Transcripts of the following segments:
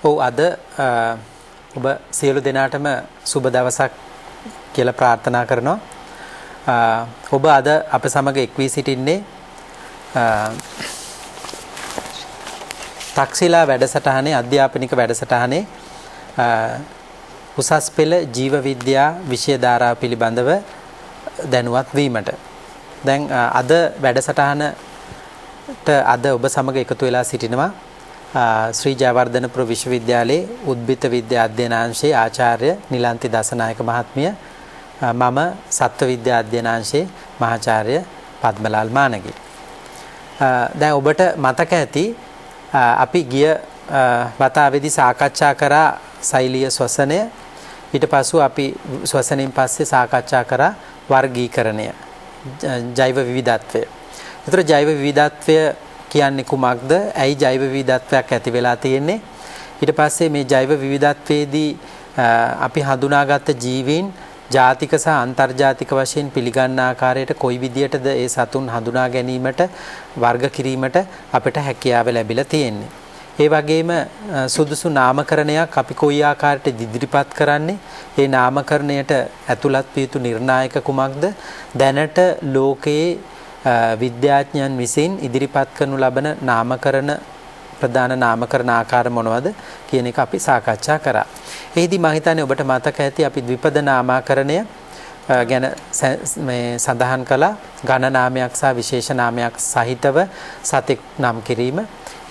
ඔව් අද ඔබ සියලු දෙනාටම සුබ දවසක් කියලා ප්‍රාර්ථනා කරනවා. ඔබ අද අප සමග එක් වී සිටින්නේ තක්ෂිලා වැඩසටහනේ අධ්‍යාපනික වැඩසටහනේ උසස් පෙළ ජීව විද්‍යා විෂය ධාරාව පිළිබඳව දැනුවත් වීමට. දැන් අද වැඩසටහනට අද ඔබ සමග එකතු වෙලා සිටිනවා ශ්‍රී ජයවර්ධනපුර විශ්වවිද්‍යාලයේ උද්භිත විද්‍යා අධ්‍යයනාංශයේ ආචාර්ය නිලන්ති දසනායක මහත්මිය, මම සත්ව විද්‍යා අධ්‍යයනාංශයේ මහාචාර්ය පද්මලාල් මානගේ. දැන් ඔබට මතක ඇති අපි ගිය වතාවේදී සාකච්ඡා කරා සෛලීය ශ්වසනය. ඊට පස්සෙ අපි ශ්වසනයෙන් පස්සේ සාකච්ඡා කරා වර්ගීකරණය, ජෛව විවිධත්වය. ඒතර ජෛව විවිධත්වය කියන්නේ කුමක්ද? ඇයි ජෛව විවිධත්වයක් ඇති වෙලා තියෙන්නේ? ඊට පස්සේ මේ ජෛව විවිධත්වයේදී අපි හඳුනාගත්ත ජීවීන් ජාතික සහ අන්තර්ජාතික වශයෙන් පිළිගන්න ආකාරයට කොයි විදියටද ඒ සතුන් හඳුනා ගැනීමට වර්ග කිරීමට අපිට හැකියාව ලැබිලා තියෙන්නේ. ඒ වගේම සුදුසු නාමකරණයක් අපි කොයි ආකාරයට ඉදිරිපත් කරන්නේ? ඒ නාමකරණයට ඇතුළත් විය යුතු නිර්ණායක කුමක්ද? දැනට ලෝකයේ විද්‍යාඥයන් විසින් ඉදිරිපත් කරනු ලබන නාමකරණ ප්‍රධාන නාමකරණ ආකාර මොනවද කියන එක අපි සාකච්ඡා කරා. එහිදී මම හිතන්නේ ඔබට මතක ඇති අපි ද්විපද නාමකරණය ගැන මේ සඳහන් කළා. ඝන නාමයක් සහ විශේෂ නාමයක් සහිතව සතෙක් නම් කිරීම.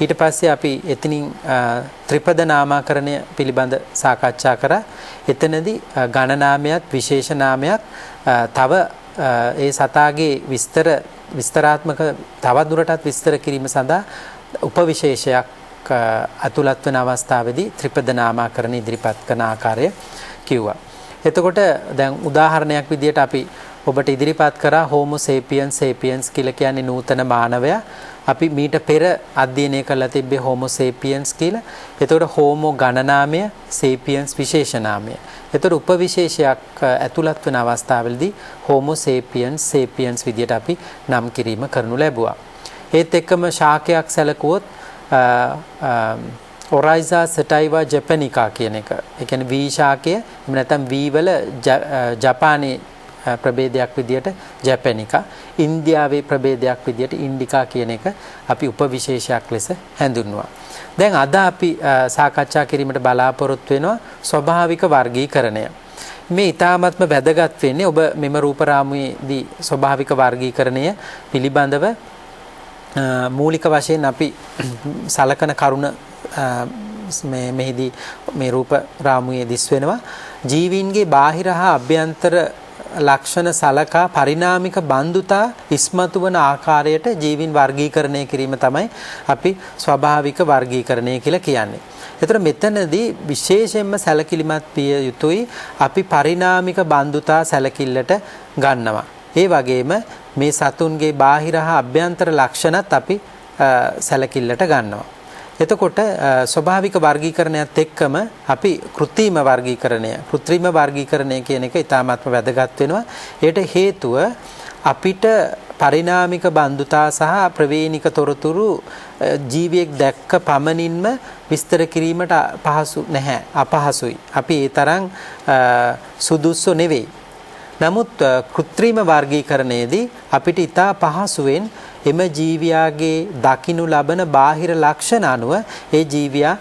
ඊට පස්සේ අපි එතනින් ත්‍රිපද නාමකරණය පිළිබඳ සාකච්ඡා කරා. එතනදී ඝන නාමයක් විශේෂ නාමයක් තව ඒ සතාගේ විස්තරාත්මක තවදුරටත් විස්තර කිරීම සඳහා උපවිශේෂයක් අතුලත් වෙන අවස්ථාවේදී ත්‍රිපද නාමකරණ ඉදිරිපත් කරන ආකාරය කිව්වා. එතකොට දැන් උදාහරණයක් විදියට අපි ඔබට ඉදිරිපත් කරා Homo sapiens sapiens කියලා කියන්නේ නූතන මානවයා. අපි මීට පෙර අධ්‍යයනය කරලා තිබ්බේ Homo sapiens කියලා. එතකොට Homo ගණනාමය, sapiens විශේෂ නාමය. එතකොට උපවිශේෂයක් ඇතුළත් වෙන අවස්ථාවලදී Homo sapiens sapiens විදියට අපි නම් කිරීම කරනු ලැබුවා. ඒත් එක්කම ශාකයක් සැලකුවොත් Oryza sativa japonica කියන එක. ඒ කියන්නේ වී ශාකය, එහෙම නැත්නම් වී වල ජපානයේ ප්‍රභේදයක් විදියට ජැපනිකා, ඉන්දියාවේ ප්‍රභේදයක් විදියට ඉන්ඩිකා කියන එක අපි උපවිශේෂයක් ලෙස හැඳින්වුවා. දැන් අද අපි සාකච්ඡා කිරීමට බලාපොරොත්තු වෙනවා ස්වභාවික වර්ගීකරණය. මේ ඊ타ත්ම වැදගත් වෙන්නේ ඔබ මෙම රූප රාමුවේදී ස්වභාවික වර්ගීකරණය පිළිබඳව මූලික වශයෙන් අපි සලකන කරුණ මෙහිදී මේ රූප රාමුවේ දිස් වෙනවා. ජීවීන්ගේ බාහිර හා අභ්‍යන්තර ලක්ෂණ සලකා පරිණාමික බන්දුතා ඉස්මතු වන ආකාරයට ජීවීන් වර්ගීකරණය කිරීම තමයි අපි ස්වභාවික වර්ගීකරණය කියලා කියන්නේ. ඒතර මෙතනදී විශේෂයෙන්ම සැලකිලිමත් විය යුතුයි අපි පරිණාමික බන්දුතා සැලකිල්ලට ගන්නවා. ඒ වගේම මේ සතුන්ගේ බාහිර හා අභ්‍යන්තර ලක්ෂණත් අපි සැලකිල්ලට ගන්නවා. එතකොට ස්වභාවික වර්ගීකරණයත් එක්කම අපි කෘත්‍රිම වර්ගීකරණය කියන එක ඉතාමත්ම වැදගත් වෙනවා. ඒට හේතුව අපිට පරිණාමික බන්දුතා සහ ප්‍රවේණික තොරතුරු ජීවියෙක් දැක්ක පමණින්ම විස්තර කිරීමට පහසු නැහැ, අපහසුයි. අපි ඒ තරම් සුදුසු නෙවෙයි. නමුත් කෘත්‍රිම වර්ගීකරණයේදී අපිට ඉතා පහසුවෙන් එම ජීවියාගේ දකින්නු ලබන බාහිර ලක්ෂණ අනුව ඒ ජීවියා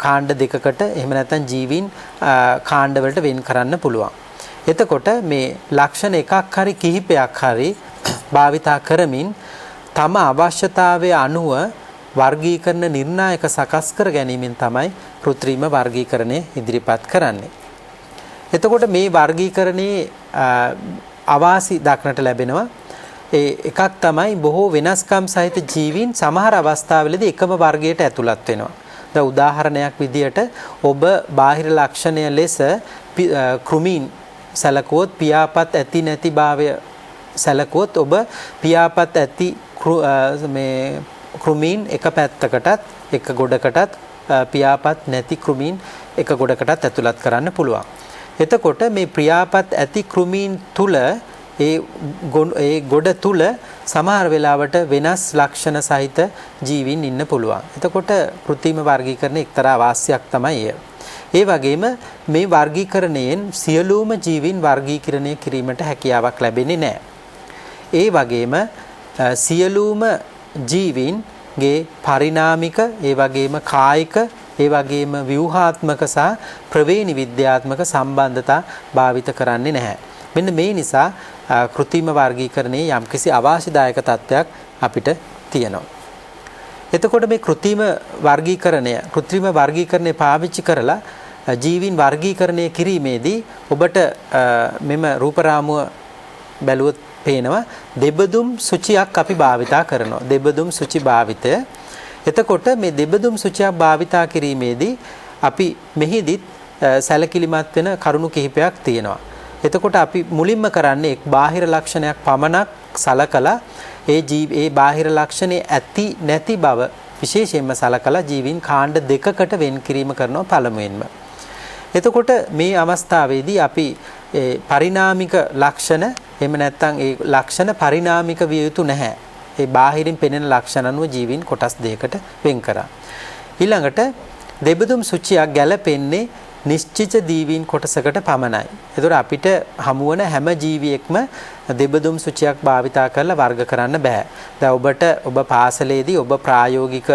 කාණ්ඩ දෙකකට එහෙම නැත්නම් ජීවීන් කාණ්ඩ වලට වෙන් කරන්න පුළුවන්. එතකොට මේ ලක්ෂණ එකක් හරි කිහිපයක් හරි භාවිතා කරමින් තම අවශ්‍යතාවය අනුව වර්ගීකරණ නිර්ණායක සකස් කර ගැනීමෙන් තමයි කෘත්‍රිම වර්ගීකරණය ඉදිරිපත් කරන්නේ. එතකොට මේ වර්ගීකරණයේ අවාසි දක්නට ලැබෙනවා. ඒ එකක් තමයි බොහෝ වෙනස්කම් සහිත ජීවීන් සමහර අවස්ථාවලදී එකම වර්ගයට ඇතුළත් වෙනවා. දැන් උදාහරණයක් විදියට ඔබ බාහිර ලක්ෂණය ලෙස කෘමීන් සැලකුවොත් පියාපත් ඇති නැති භාවය සැලකුවොත් ඔබ පියාපත් ඇති මේ කෘමීන් එක පැත්තකටත් එක ගොඩකටත් පියාපත් නැති කෘමීන් එක ගොඩකටත් ඇතුළත් කරන්න පුළුවන්. එතකොට මේ ප්‍රියාපත් ඇති කෘමීන් තුල ඒ ගොඩ තුල සමහර වෙලාවට වෙනස් ලක්ෂණ සහිත ජීවීන් ඉන්න පුළුවන්. එතකොට කෘත්‍රිම වර්ගීකරණ එක්තරා වාසියක් තමයි එය. ඒ වගේම මේ වර්ගීකරණයෙන් සියලුම ජීවීන් වර්ගීකරණය කිරීමට හැකියාවක් ලැබෙන්නේ නැහැ. ඒ වගේම සියලුම ජීවීන්ගේ පරිණාමික, ඒ වගේම කායික, ඒ වගේම ව්‍යුහාත්මක සහ ප්‍රවේණි විද්‍යාත්මක සම්බන්ධතා භාවිත කරන්නේ නැහැ. මෙන්න මේ නිසා කෘත්‍රිම වර්ගීකරණයේ යම්කිසි අවාසිදායක තත්ත්වයක් අපිට තියෙනවා. එතකොට මේ කෘත්‍රිම වර්ගීකරණය පාවිච්චි කරලා ජීවීන් වර්ගීකරණය කිරීමේදී ඔබට මෙම රූපරාමුව බැලුවොත් පේනවා දෙබදුම් සුචියක් අපි භාවිතා කරනවා. දෙබදුම් සුචි භාවිතය. එතකොට මේ දෙබදුම් සුචියක් භාවිතා කිරීමේදී අපි මෙහිදීත් සැලකිලිමත් වෙන කරුණු කිහිපයක් තියෙනවා. එතකොට අපි මුලින්ම කරන්නේ එක් බාහිර ලක්ෂණයක් පමණක් සලකලා ඒ බාහිර ලක්ෂණේ ඇති නැති බව විශේෂයෙන්ම සලකලා ජීවීන් කාණ්ඩ දෙකකට වෙන් කිරීම කරනවා පළමුවෙන්ම. එතකොට මේ අවස්ථාවේදී අපි පරිණාමික ලක්ෂණ එහෙම නැත්නම් ඒ ලක්ෂණ පරිණාමික විය යුතු නැහැ. ඒ බාහිරින් පෙනෙන ලක්ෂණ අනුව ජීවීන් කොටස් දෙකකට වෙන් කරා. ඊළඟට දෙබදුම් සුචියක් ගැලපෙන්නේ නිශ්චිත ජීවීන් කොටසකට පමණයි. ඒතර අපිට හමු වන හැම ජීවියෙක්ම දෙබදුම් සුචියක් භාවිතා කරලා වර්ග කරන්න බෑ. දැන් ඔබ පාසලේදී ඔබ ප්‍රායෝගික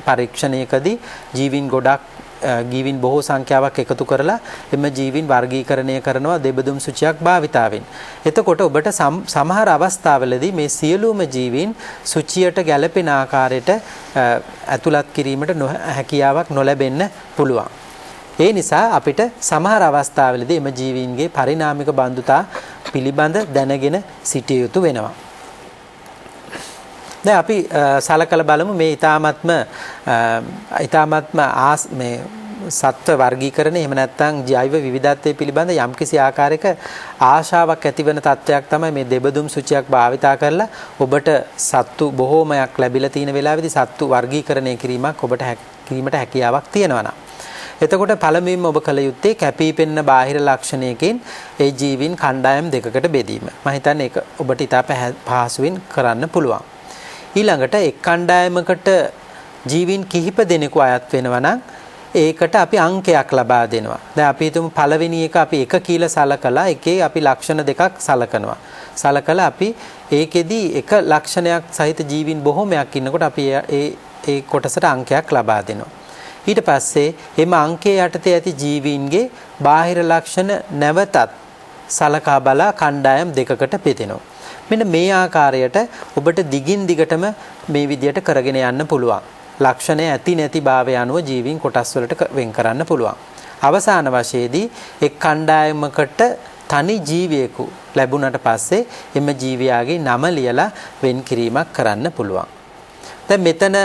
පරීක්ෂණයකදී ජීවීන් බොහෝ සංඛ්‍යාවක් එකතු කරලා එම ජීවීන් වර්ගීකරණය කරනවා දෙබදුම් සුචියක් භාවිතාවෙන්. එතකොට ඔබට සමහර අවස්ථාවලදී මේ සියලුම ජීවීන් සුචියට ගැලපෙන ආකාරයට ඇතුළත් කිරීමට හැකියාවක් නොලැබෙන්න පුළුවන්. ඒ නිසා අපිට සමහර අවස්ථාවලදී එම ජීවීන්ගේ පරිණාමික බන්ධුතා පිළිබඳ දැනගෙන සිටිය යුතු වෙනවා. දැන් අපි සලකලා බලමු මේ ඊ타ත්ම මේ සත්ව වර්ගීකරණය එහෙම නැත්නම් ජෛව විවිධත්වයේ පිළිබඳ යම්කිසි ආකාරයක ආශාවක් ඇතිවන තත්වයක් තමයි මේ දෙබදුම් සුචියක් භාවිතා කරලා ඔබට සත්තු බොහෝමයක් ලැබිලා තියෙන වෙලාවෙදී සත්තු වර්ගීකරණය කිරීමක් ඔබට කිරීමට හැකියාවක් තියෙනවා. එතකොට පළමුවෙන්ම ඔබ කළ යුත්තේ කැපී පෙනෙන බාහිර ලක්ෂණයකින් ඒ ජීවීන් කණ්ඩායම් දෙකකට බෙදීම. මම හිතන්නේ ඒක ඔබට ඉතා පහසුවෙන් කරන්න පුළුවන්. ඊළඟට එක් කණ්ඩායමකට ජීවීන් කිහිප දෙනෙකු අයත් වෙනවා නම් ඒකට අපි අංකයක් ලබා දෙනවා. දැන් අපි හිතමු පළවෙනි එක අපි 1 කියලා සලකලා එකේ අපි ලක්ෂණ දෙකක් සලකනවා. සලකලා අපි ඒකෙදී එක ලක්ෂණයක් සහිත ජීවීන් බොහෝමයක් ඉන්නකොට අපි ඒ කොටසට අංකයක් ලබා දෙනවා. ඊට පස්සේ එම අංකයේ යටතේ ඇති ජීවීන්ගේ බාහිර ලක්ෂණ නැවතත් සලකා බලා කණ්ඩායම් දෙකකට බෙදෙනවා. මෙන්න මේ ආකාරයට ඔබට දිගින් දිගටම මේ විදියට කරගෙන යන්න පුළුවන්. ලක්ෂණ ඇති නැති භාවය අනුව ජීවීන් කොටස් වලට වෙන් කරන්න පුළුවන්. අවසාන වශයේදී එක් කණ්ඩායමකට තනි ජීවියෙකු ලැබුණට පස්සේ එම ජීවියාගේ නම ලියලා වෙන් කිරීමක් කරන්න පුළුවන්. දැන් මෙතන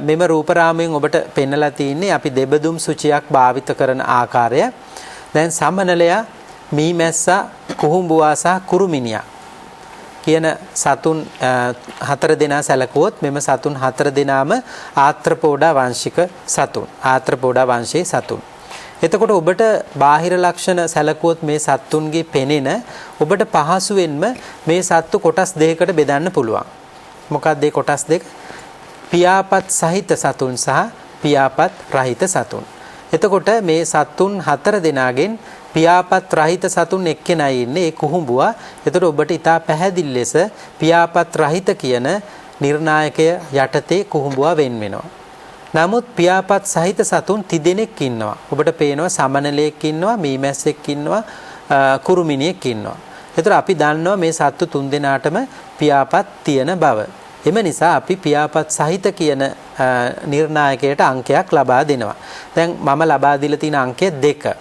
මෙම රූපරාමයෙන් ඔබට පෙන්නලා තියෙන්නේ අපි දෙබදුම් සුචියක් භාවිත කරන ආකාරය. දැන් සමනලයා, මීමැස්සා, කුහුඹුවා සහ කුරුමිනියා කියන සතුන් 4 දෙනා සැලකුවොත් මෙම සතුන් 4 දෙනාම ආත්‍රපෝඩා වංශික සතුන්. ආත්‍රපෝඩා වංශයේ සතුන්. එතකොට ඔබට බාහිර ලක්ෂණ සැලකුවොත් මේ සත්තුන්ගේ පෙනෙන ඔබට පහසුවෙන්ම මේ සත්තු කොටස් දෙකකට බෙදන්න පුළුවන්. මොකක්ද මේ කොටස් දෙක? පියාපත් සහිත සතුන් සහ පියාපත් රහිත සතුන්. එතකොට මේ සතුන් 4 දෙනාගෙන් පියාපත් රහිත සතුන් එක්කෙනයි ඉන්නේ ඒ කුහුඹුවා. එතකොට ඔබට ඉතා පැහැදිලි ලෙස පියාපත් රහිත කියන නිර්ණායකය යටතේ කුහුඹුවා වෙන් වෙනවා. නමුත් පියාපත් සහිත සතුන් 30 දෙනෙක් ඉන්නවා. ඔබට පේනවා සමනලයෙක් ඉන්නවා, මීමැස්සෙක් ඉන්නවා, කුරුමිනියෙක් ඉන්නවා. එතකොට අපි දන්නවා මේ සත්තු 3 දෙනාටම පියාපත් තියෙන බව. එම නිසා අපි පියාපත් සහිත කියන නිර්ණායකයට අංකයක් ලබා දෙනවා. දැන් මම ලබා දීලා තියෙන අංකය 2.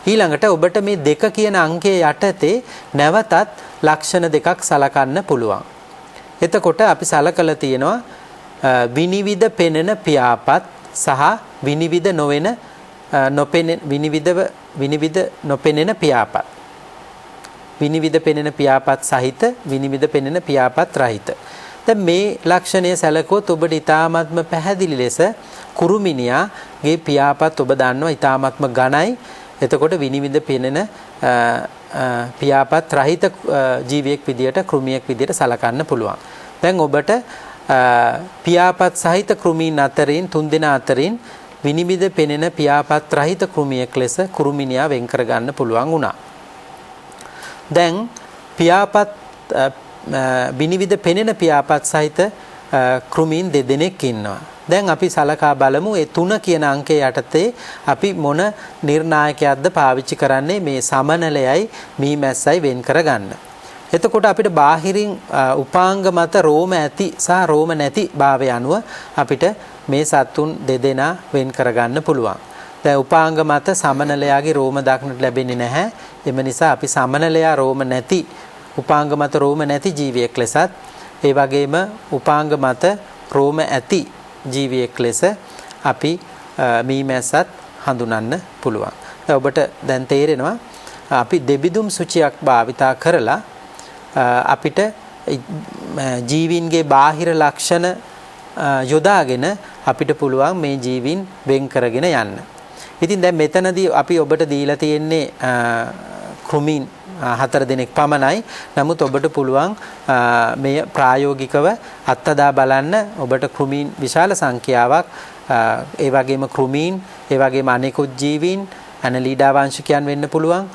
ඊළඟට ඔබට මේ 2 කියන අංකයේ යටතේ නැවතත් ලක්ෂණ දෙකක් සලකන්න පුළුවන්. එතකොට අපි සලකලා තියෙනවා විනිවිද පෙනෙන පියාපත් සහ විනිවිද නොපෙනෙන පියාපත්. විනිවිද පෙනෙන පියාපත් සහිත විනිවිද පෙනෙන පියාපත් රහිත. දැන් මේ ලක්ෂණය සැලකුවොත් ඔබට ඊ타ත්ම පැහැදිලි ලෙස කුරුමිනියාගේ පියාපත් ඔබ දන්නවා ඊ타ත්ම ඝනයි. එතකොට විනිවිද පෙනෙන පියාපත් රහිත ජීවියෙක් විදියට කෘමියෙක් විදියට සලකන්න පුළුවන්. දැන් ඔබට පියාපත් සහිත කෘමීන් අතරින් 3 දෙනා අතරින් විනිවිද පෙනෙන පියාපත් රහිත කෘමියෙක් ලෙස කුරුමිනියා වෙන් කරගන්න පුළුවන් වුණා. දැන් පියාපත් විනිවිද පෙනෙන පියාපත් සහිත කෘමීන් 2 දෙනෙක් ඉන්නවා. දැන් අපි සලකා බලමු ඒ 3 කියන අංකය යටතේ අපි මොන නිර්ණායකයක්ද පාවිච්චි කරන්නේ මේ සමනලයයි මීමැස්සයි වෙන් කරගන්න. එතකොට අපිට බාහිරින් උපාංග මත රෝම ඇති සහ රෝම නැති භාවය අනුව අපිට මේ සත්තුන් 2 දෙනා වෙන් කරගන්න පුළුවන්. දැන් උපාංග මත සමනලයාගේ රෝම දක්නට ලැබෙන්නේ නැහැ. එම නිසා අපි සමනලයා රෝම නැති උපාංග මත රෝම නැති ජීවියෙක් ලෙසත් ඒ වගේම උපාංග මත රෝම ඇති ජීවියෙක් ලෙස අපි මීමැස්සත් හඳුනන්න පුළුවන්. දැන් ඔබට දැන් තේරෙනවා අපි දෙබිදුම් සුචියක් භාවිතා කරලා අපිට ජීවීන්ගේ බාහිර ලක්ෂණ යොදාගෙන අපිට පුළුවන් මේ ජීවීන් වෙන් කරගෙන යන්න. ඉතින් දැන් මෙතනදී අපි ඔබට දීලා තියෙන්නේ කෘමීන් 4 දෙනෙක් පමණයි. නමුත් ඔබට පුළුවන් මේ ප්‍රායෝගිකව අත්දැක බලන්න ඔබට කෘමීන් විශාල සංඛ්‍යාවක් ඒ වගේම කෘමීන් ඒ වගේම අනෙකුත් ජීවීන් ඇනලීඩා වංශිකයන් වෙන්න පුළුවන්,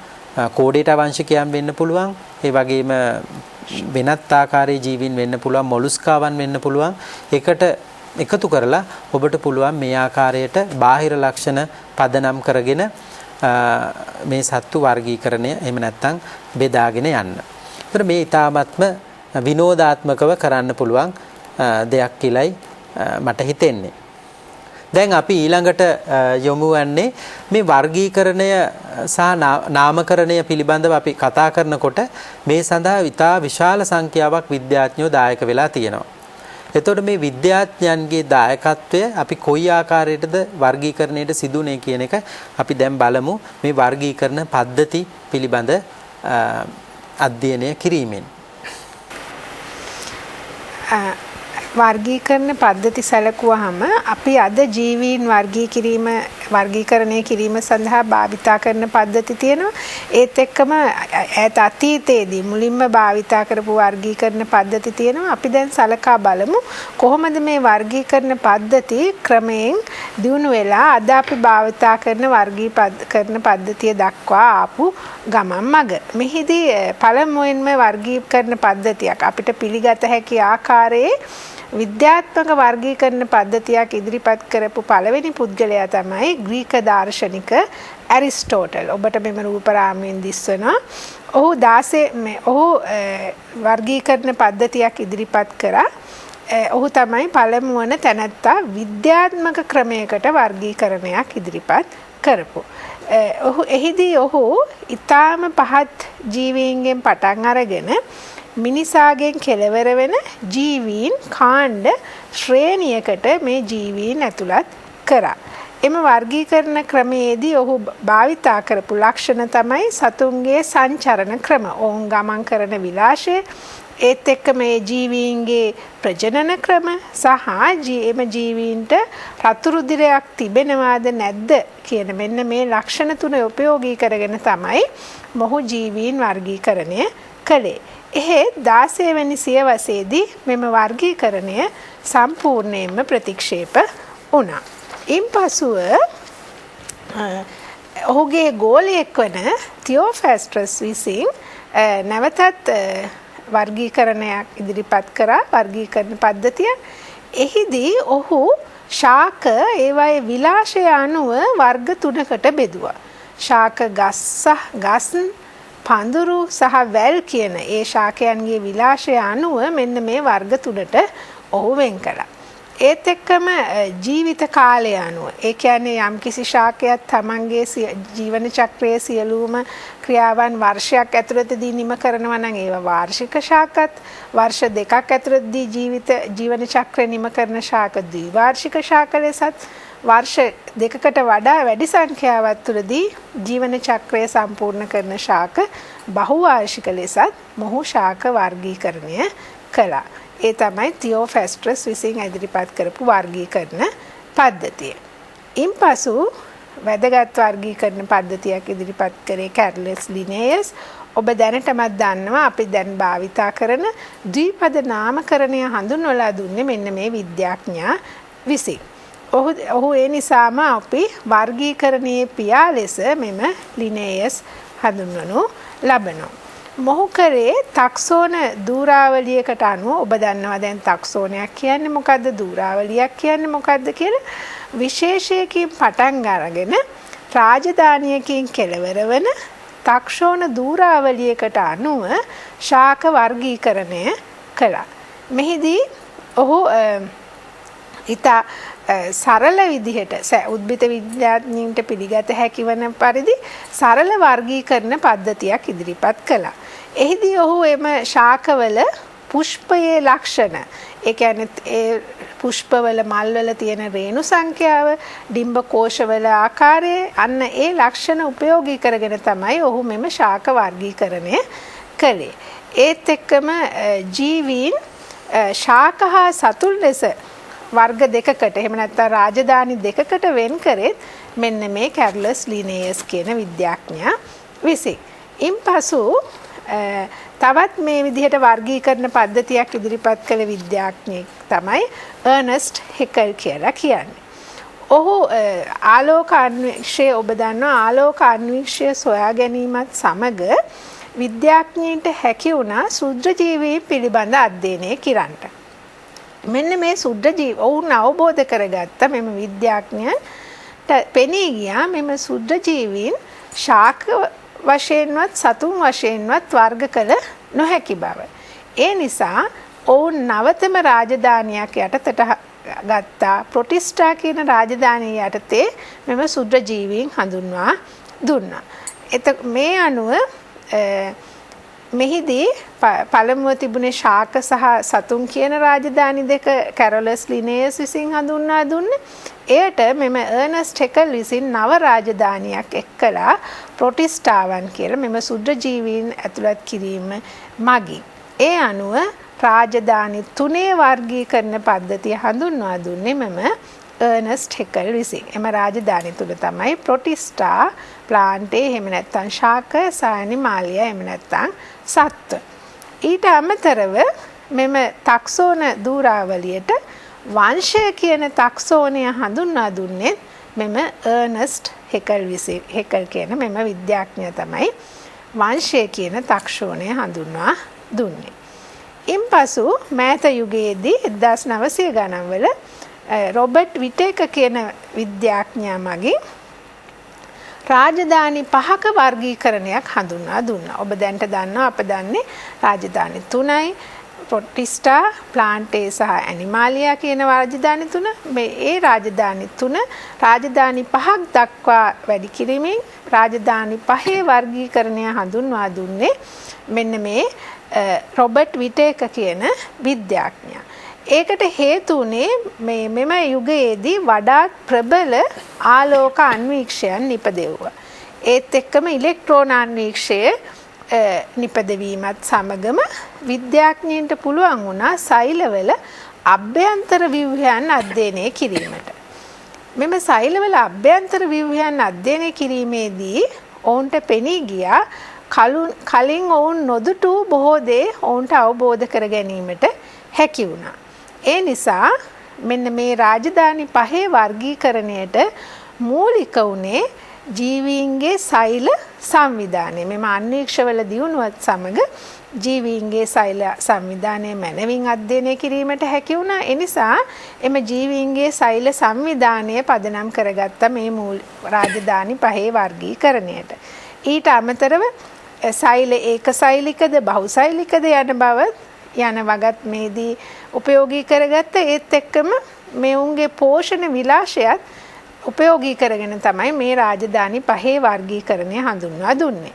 කෝඩේටා වංශිකයන් වෙන්න පුළුවන්, ඒ වගේම වෙනත් ආකාරයේ ජීවීන් වෙන්න පුළුවන්, මොලුස්කාවන් වෙන්න පුළුවන්. ඒකට එකතු කරලා ඔබට පුළුවන් මේ ආකාරයට බාහිර ලක්ෂණ පදනම් කරගෙන මේ සත්තු වර්ගීකරණය එහෙම නැත්නම් බෙදාගෙන යන්න. ඒතර මේ ඊ타ත්ම විනෝදාත්මකව කරන්න පුළුවන් දෙයක් කියලායි මට හිතෙන්නේ. දැන් අපි ඊළඟට යොමු වන්නේ මේ වර්ගීකරණය සහ නාමකරණය පිළිබඳව අපි කතා කරනකොට මේ සඳහා ඉතා විශාල සංඛ්‍යාවක් විද්‍යාඥයෝ දායක වෙලා තියෙනවා. එතකොට මේ විද්‍යාඥයන්ගේ දායකත්වය අපි කොයි ආකාරයකටද වර්ගීකරණයට සිදුුනේ කියන එක අපි දැන් බලමු මේ වර්ගීකරණ පද්ධති පිළිබඳ අධ්‍යයනය කිරීමෙන්. වර්ගීකරණ පද්ධති සැලකුවාම අපි අද ජීවීන් වර්ගීකරණය කිරීම සඳහා භාවිතා කරන පද්ධති තියෙනවා. ඒත් එක්කම ඈත අතීතයේදී මුලින්ම භාවිතා කරපු වර්ගීකරණ පද්ධති තියෙනවා. අපි දැන් සලකා බලමු කොහොමද මේ වර්ගීකරණ පද්ධති ක්‍රමයෙන් දියුණු වෙලා අද අපි භාවිතා කරන වර්ගීකරණ පද්ධතිය දක්වා ආපු ගමන් මඟ. මෙහිදී පළමුවෙන්ම වර්ගීකරණ පද්ධතියක් අපිට පිළිගත හැකි ආකාරයේ විද්‍යාත්මක වර්ගීකරණ පද්ධතියක් ඉදිරිපත් කරපු පළවෙනි පුද්ගලයා තමයි ග්‍රීක දාර්ශනික ඇරිස්ටෝටල්. ඔබට මෙම රූපරාමයෙන් දිස්වනවා. ඔහු වර්ගීකරණ පද්ධතියක් ඉදිරිපත් කරා. ඔහු තමයි පළමු වන තැනැත්තා විද්‍යාත්මක ක්‍රමයකට වර්ගීකරණයක් ඉදිරිපත් කරපු. එහිදී ඔහු ඊටාම පහත් ජීවීන්ගෙන් පටන් අරගෙන මිනිසාගෙන් කෙලවර වෙන ජීවීන් කාණ්ඩ ශ්‍රේණියකට මේ ජීවීන් ඇතුළත් කරා. එම වර්ගීකරණ ක්‍රමයේදී ඔහු භාවිතා කරපු ලක්ෂණ තමයි සතුන්ගේ සංචරණ ක්‍රම, ඔවුන් ගමන් කරන විලාසය, ඒත් එක්ක මේ ජීවීන්ගේ ප්‍රජනන ක්‍රම සහ එම ජීවීන්ට රතු රුධිරයක් තිබෙනවාද නැද්ද කියන මෙන්න මේ ලක්ෂණ තුන උපයෝගී කරගෙන තමයි මොහු ජීවීන් වර්ගීකරණය කළේ. එහෙත් 16 වෙනි සියවසේදී මෙම වර්ගීකරණය සම්පූර්ණයෙන්ම ප්‍රතික්ෂේප වුණා. ඉන්පසුව ඔහුගේ ගෝලයෙක් වන තියෝෆැස්ට්‍රස් විසින් නැවතත් වර්ගීකරණයක් ඉදිරිපත් කරා, වර්ගීකරණ පද්ධතිය. එහිදී ඔහු ශාක ඒවායේ විලාසය අනුව වර්ග 3කට බෙදුවා. ශාක ගස් පඳුරු සහ වැල් කියන ඒ ශාකයන්ගේ විලාසය අනුව මෙන්න මේ වර්ග 3ට ඔහු වෙන් කළා. ඒත් එක්කම ජීවිත කාලය අනුව, ඒ කියන්නේ යම්කිසි ශාකයක් තමන්ගේ ජීවන චක්‍රයේ සියලුම ක්‍රියාවන් වර්ෂයක් ඇතුළතදී නිම කරනවා නම් ඒවා වාර්ෂික ශාකත්, වර්ෂ 2ක් ඇතුළතදී ජීවන චක්‍රය නිම කරන ශාක ද්විවාර්ෂික ශාක ලෙසත්, වර්ෂ 2කට වඩා වැඩි සංඛ්‍යාවක් තුළදී ජීවන චක්‍රය සම්පූර්ණ කරන ශාක බහුවාර්ෂික ලෙසත් මොහු ශාක වර්ගීකරණය කළා. ඒ තමයි තියෝෆැස්ට්‍රස් විසින් ඉදිරිපත් කරපු වර්ගීකරණ පද්ධතිය. ඉන්පසු වැදගත් වර්ගීකරණ පද්ධතියක් ඉදිරිපත් කරේ කැර්ලස් ලිනේයස්. ඔබ දැනටමත් දන්නවා අපි දැන් භාවිතා කරන ද්විපද නාමකරණය හඳුන්වලා දුන්නේ මෙන්න මේ විද්‍යාඥයා විසින්. ඔහු ඒ නිසාම අපි වර්ගීකරණයේ පියා ලෙස මෙම ලිනේයස් හඳුන්වනු ලබනවා. මොහු කරේ ටැක්සෝන ධූරාවලියකට අනුව ඔබ දන්නවා දැන් ටැක්සෝනයක් කියන්නේ මොකද්ද ධූරාවලියක් කියන්නේ මොකද්ද කියලා විශේෂයකින් පටන් අරගෙන රාජධානියකින් කෙළවර වන ටැක්සෝන ධූරාවලියකට අනුව ශාක වර්ගීකරණය කළා. මෙහිදී ඔහු ඉතා සරල විදිහට උද්භිද විද්‍යාඥයින්ට පිළිගත හැකි වන පරිදි සරල වර්ගීකරණ පද්ධතියක් ඉදිරිපත් කළා. එහිදී ඔහු එම ශාකවල පුෂ්පයේ ලක්ෂණ ඒ කියන්නේ ඒ පුෂ්පවල මල්වල තියෙන රේණු සංඛ්‍යාව ඩිම්බ කෝෂවල ආකාරය අන්න ඒ ලක්ෂණ උපයෝගී කරගෙන තමයි ඔහු මෙම ශාක වර්ගීකරණය කළේ. ඒත් එක්කම ජීවීන් ශාක හා සතුන් ලෙස වර්ග දෙකකට එහෙම නැත්නම් රාජධානි දෙකකට වෙන් කරේ මෙන්න මේ කැර්ලස් ලිනේයස් කියන විද්‍යාඥයා විසින්. ඉන්පසු තවත් මේ විදිහට වර්ගීකරණ පද්ධතියක් ඉදිරිපත් කළ විද්‍යාඥයෙක් තමයි අර්නස්ට් හෙකල් කියලා කියන්නේ. ඔහු ආලෝක අන්වීක්ෂය ඔබ දන්නවා ආලෝක අන්වීක්ෂය සොයා ගැනීමත් සමග විද්‍යාඥයින්ට හැකි වුණා ශුද්‍ර ජීවීන් පිළිබඳ අධ්‍යයනය කිරන්නට. මෙන්න මේ ශුද්‍ර ජීව ඔවුන් අවබෝධ කරගත්ත මෙම විද්‍යාඥයන්ට පෙනී ගියා මෙම ශුද්‍ර ජීවීන් ශාක වශයෙන්වත් සතුන් වශයෙන්වත් වර්ග කළ නොහැකි බව. ඒ නිසා ඔවුන් නවතම රාජධානියක් යටතට ගත්තා ප්‍රොටිස්ටා කියන රාජධානිය යටතේ මෙම ශුද්‍ර ජීවීන් හඳුන්වා දුන්නා. මේ අනුව මෙහිදී පළමුව තිබුණේ ශාක සහ සතුන් කියන රාජධානි දෙක කැරොලස් ලිනේයස් විසින් හඳුන්වා දුන්නේ. එයට මෙම අර්නස්ට් හෙකල් විසින් නව රාජධානියක් එක්කලා ප්‍රොටිස්ටාවන් කියලා මෙම ශුද්‍ර ජීවීන් ඇතුළත් කිරීම මගින්. ඒ අනුව රාජධානි 3 වර්ගීකරණ පද්ධතිය හඳුන්වා දුන්නේ මෙම අර්නස්ට් හෙකල් විසින්. එම රාජධානි තුල තමයි ප්‍රොටිස්ටා ප්ලාන්ටේ එහෙම නැත්නම් ශාක සානිමාලියා එහෙම නැත්නම් සත්ත්ව. ඊට අමතරව මෙම ටැක්සෝන ධූරාවලියට වංශය කියන ටැක්සෝනය හඳුන්වා දුන්නේ මෙම අර්නස්ට් හෙකල් විසින්. හෙකල් කියන මෙම විද්‍යාඥයා තමයි වංශය කියන ටැක්සෝනය හඳුන්වා දුන්නේ. ඉන්පසු මෑත යුගයේදී 1900 ගණන්වල රොබර්ට් විටේක කියන විද්‍යාඥයා මගින් රාජධානි 5ක වර්ගීකරණයක් හඳුන්වා දුන්නා. ඔබ දැන්ට දන්නවා අප දන්නේ රාජධානි 3යි ප්‍රොටිස්ටා ප්ලාන්ටේ සහ ඇනිමාලියා කියන රාජධානි 3. මේ රාජධානි 3 රාජධානි 5ක් දක්වා වැඩි කිරීමෙන් රාජධානි 5 වර්ගීකරණය හඳුන්වා දුන්නේ මෙන්න මේ රොබර්ට් විටේක කියන විද්‍යාඥයා. ඒකට හේතු වුණේ මෙම යුගයේදී වඩාත් ප්‍රබල ආලෝක අන්වීක්ෂයන් නිපදෙව්වා. ඒත් එක්කම ඉලෙක්ට්‍රෝන අන්වීක්ෂය නිපදවීමත් සමගම විද්‍යාඥයින්ට පුළුවන් වුණා සෛලවල අභ්‍යන්තර ව්‍යුහයන් අධ්‍යයනය කිරීමට. මෙම සෛලවල අභ්‍යන්තර ව්‍යුහයන් අධ්‍යයනය කිරීමේදී ඔවුන්ට පෙනී ගියා කලින් ඔවුන් නොදුටු බොහෝ දේ ඔවුන්ට අවබෝධ කර ගැනීමට හැකි වුණා. ඒ නිසා මෙන්න මේ රාජධානි 5 වර්ගීකරණයට මූලික වුණේ ජීවීන්ගේ සෛල සංවිධානය. මෙම අන්වීක්ෂවල දියුණුවත් සමග ජීවීන්ගේ සෛල සංවිධානය මැනවින් අධ්‍යයනය කිරීමට හැකි වුණා. ඒ නිසා එම ජීවීන්ගේ සෛල සංවිධානය පදනම් කරගත්ත මේ රාජධානි 5 වර්ගීකරණයට. ඊට අමතරව සෛල ඒකසෛලිකද බහුසෛලිකද යන බව යන වගත් මේදී උපයෝගී කරගත්ත. ඒත් එක්කම මෙවුන්ගේ පෝෂණ විලාශයත් උපයෝගී කරගෙන තමයි මේ රාජධානි 5 වර්ගීකරණය හඳුන්වා දුන්නේ.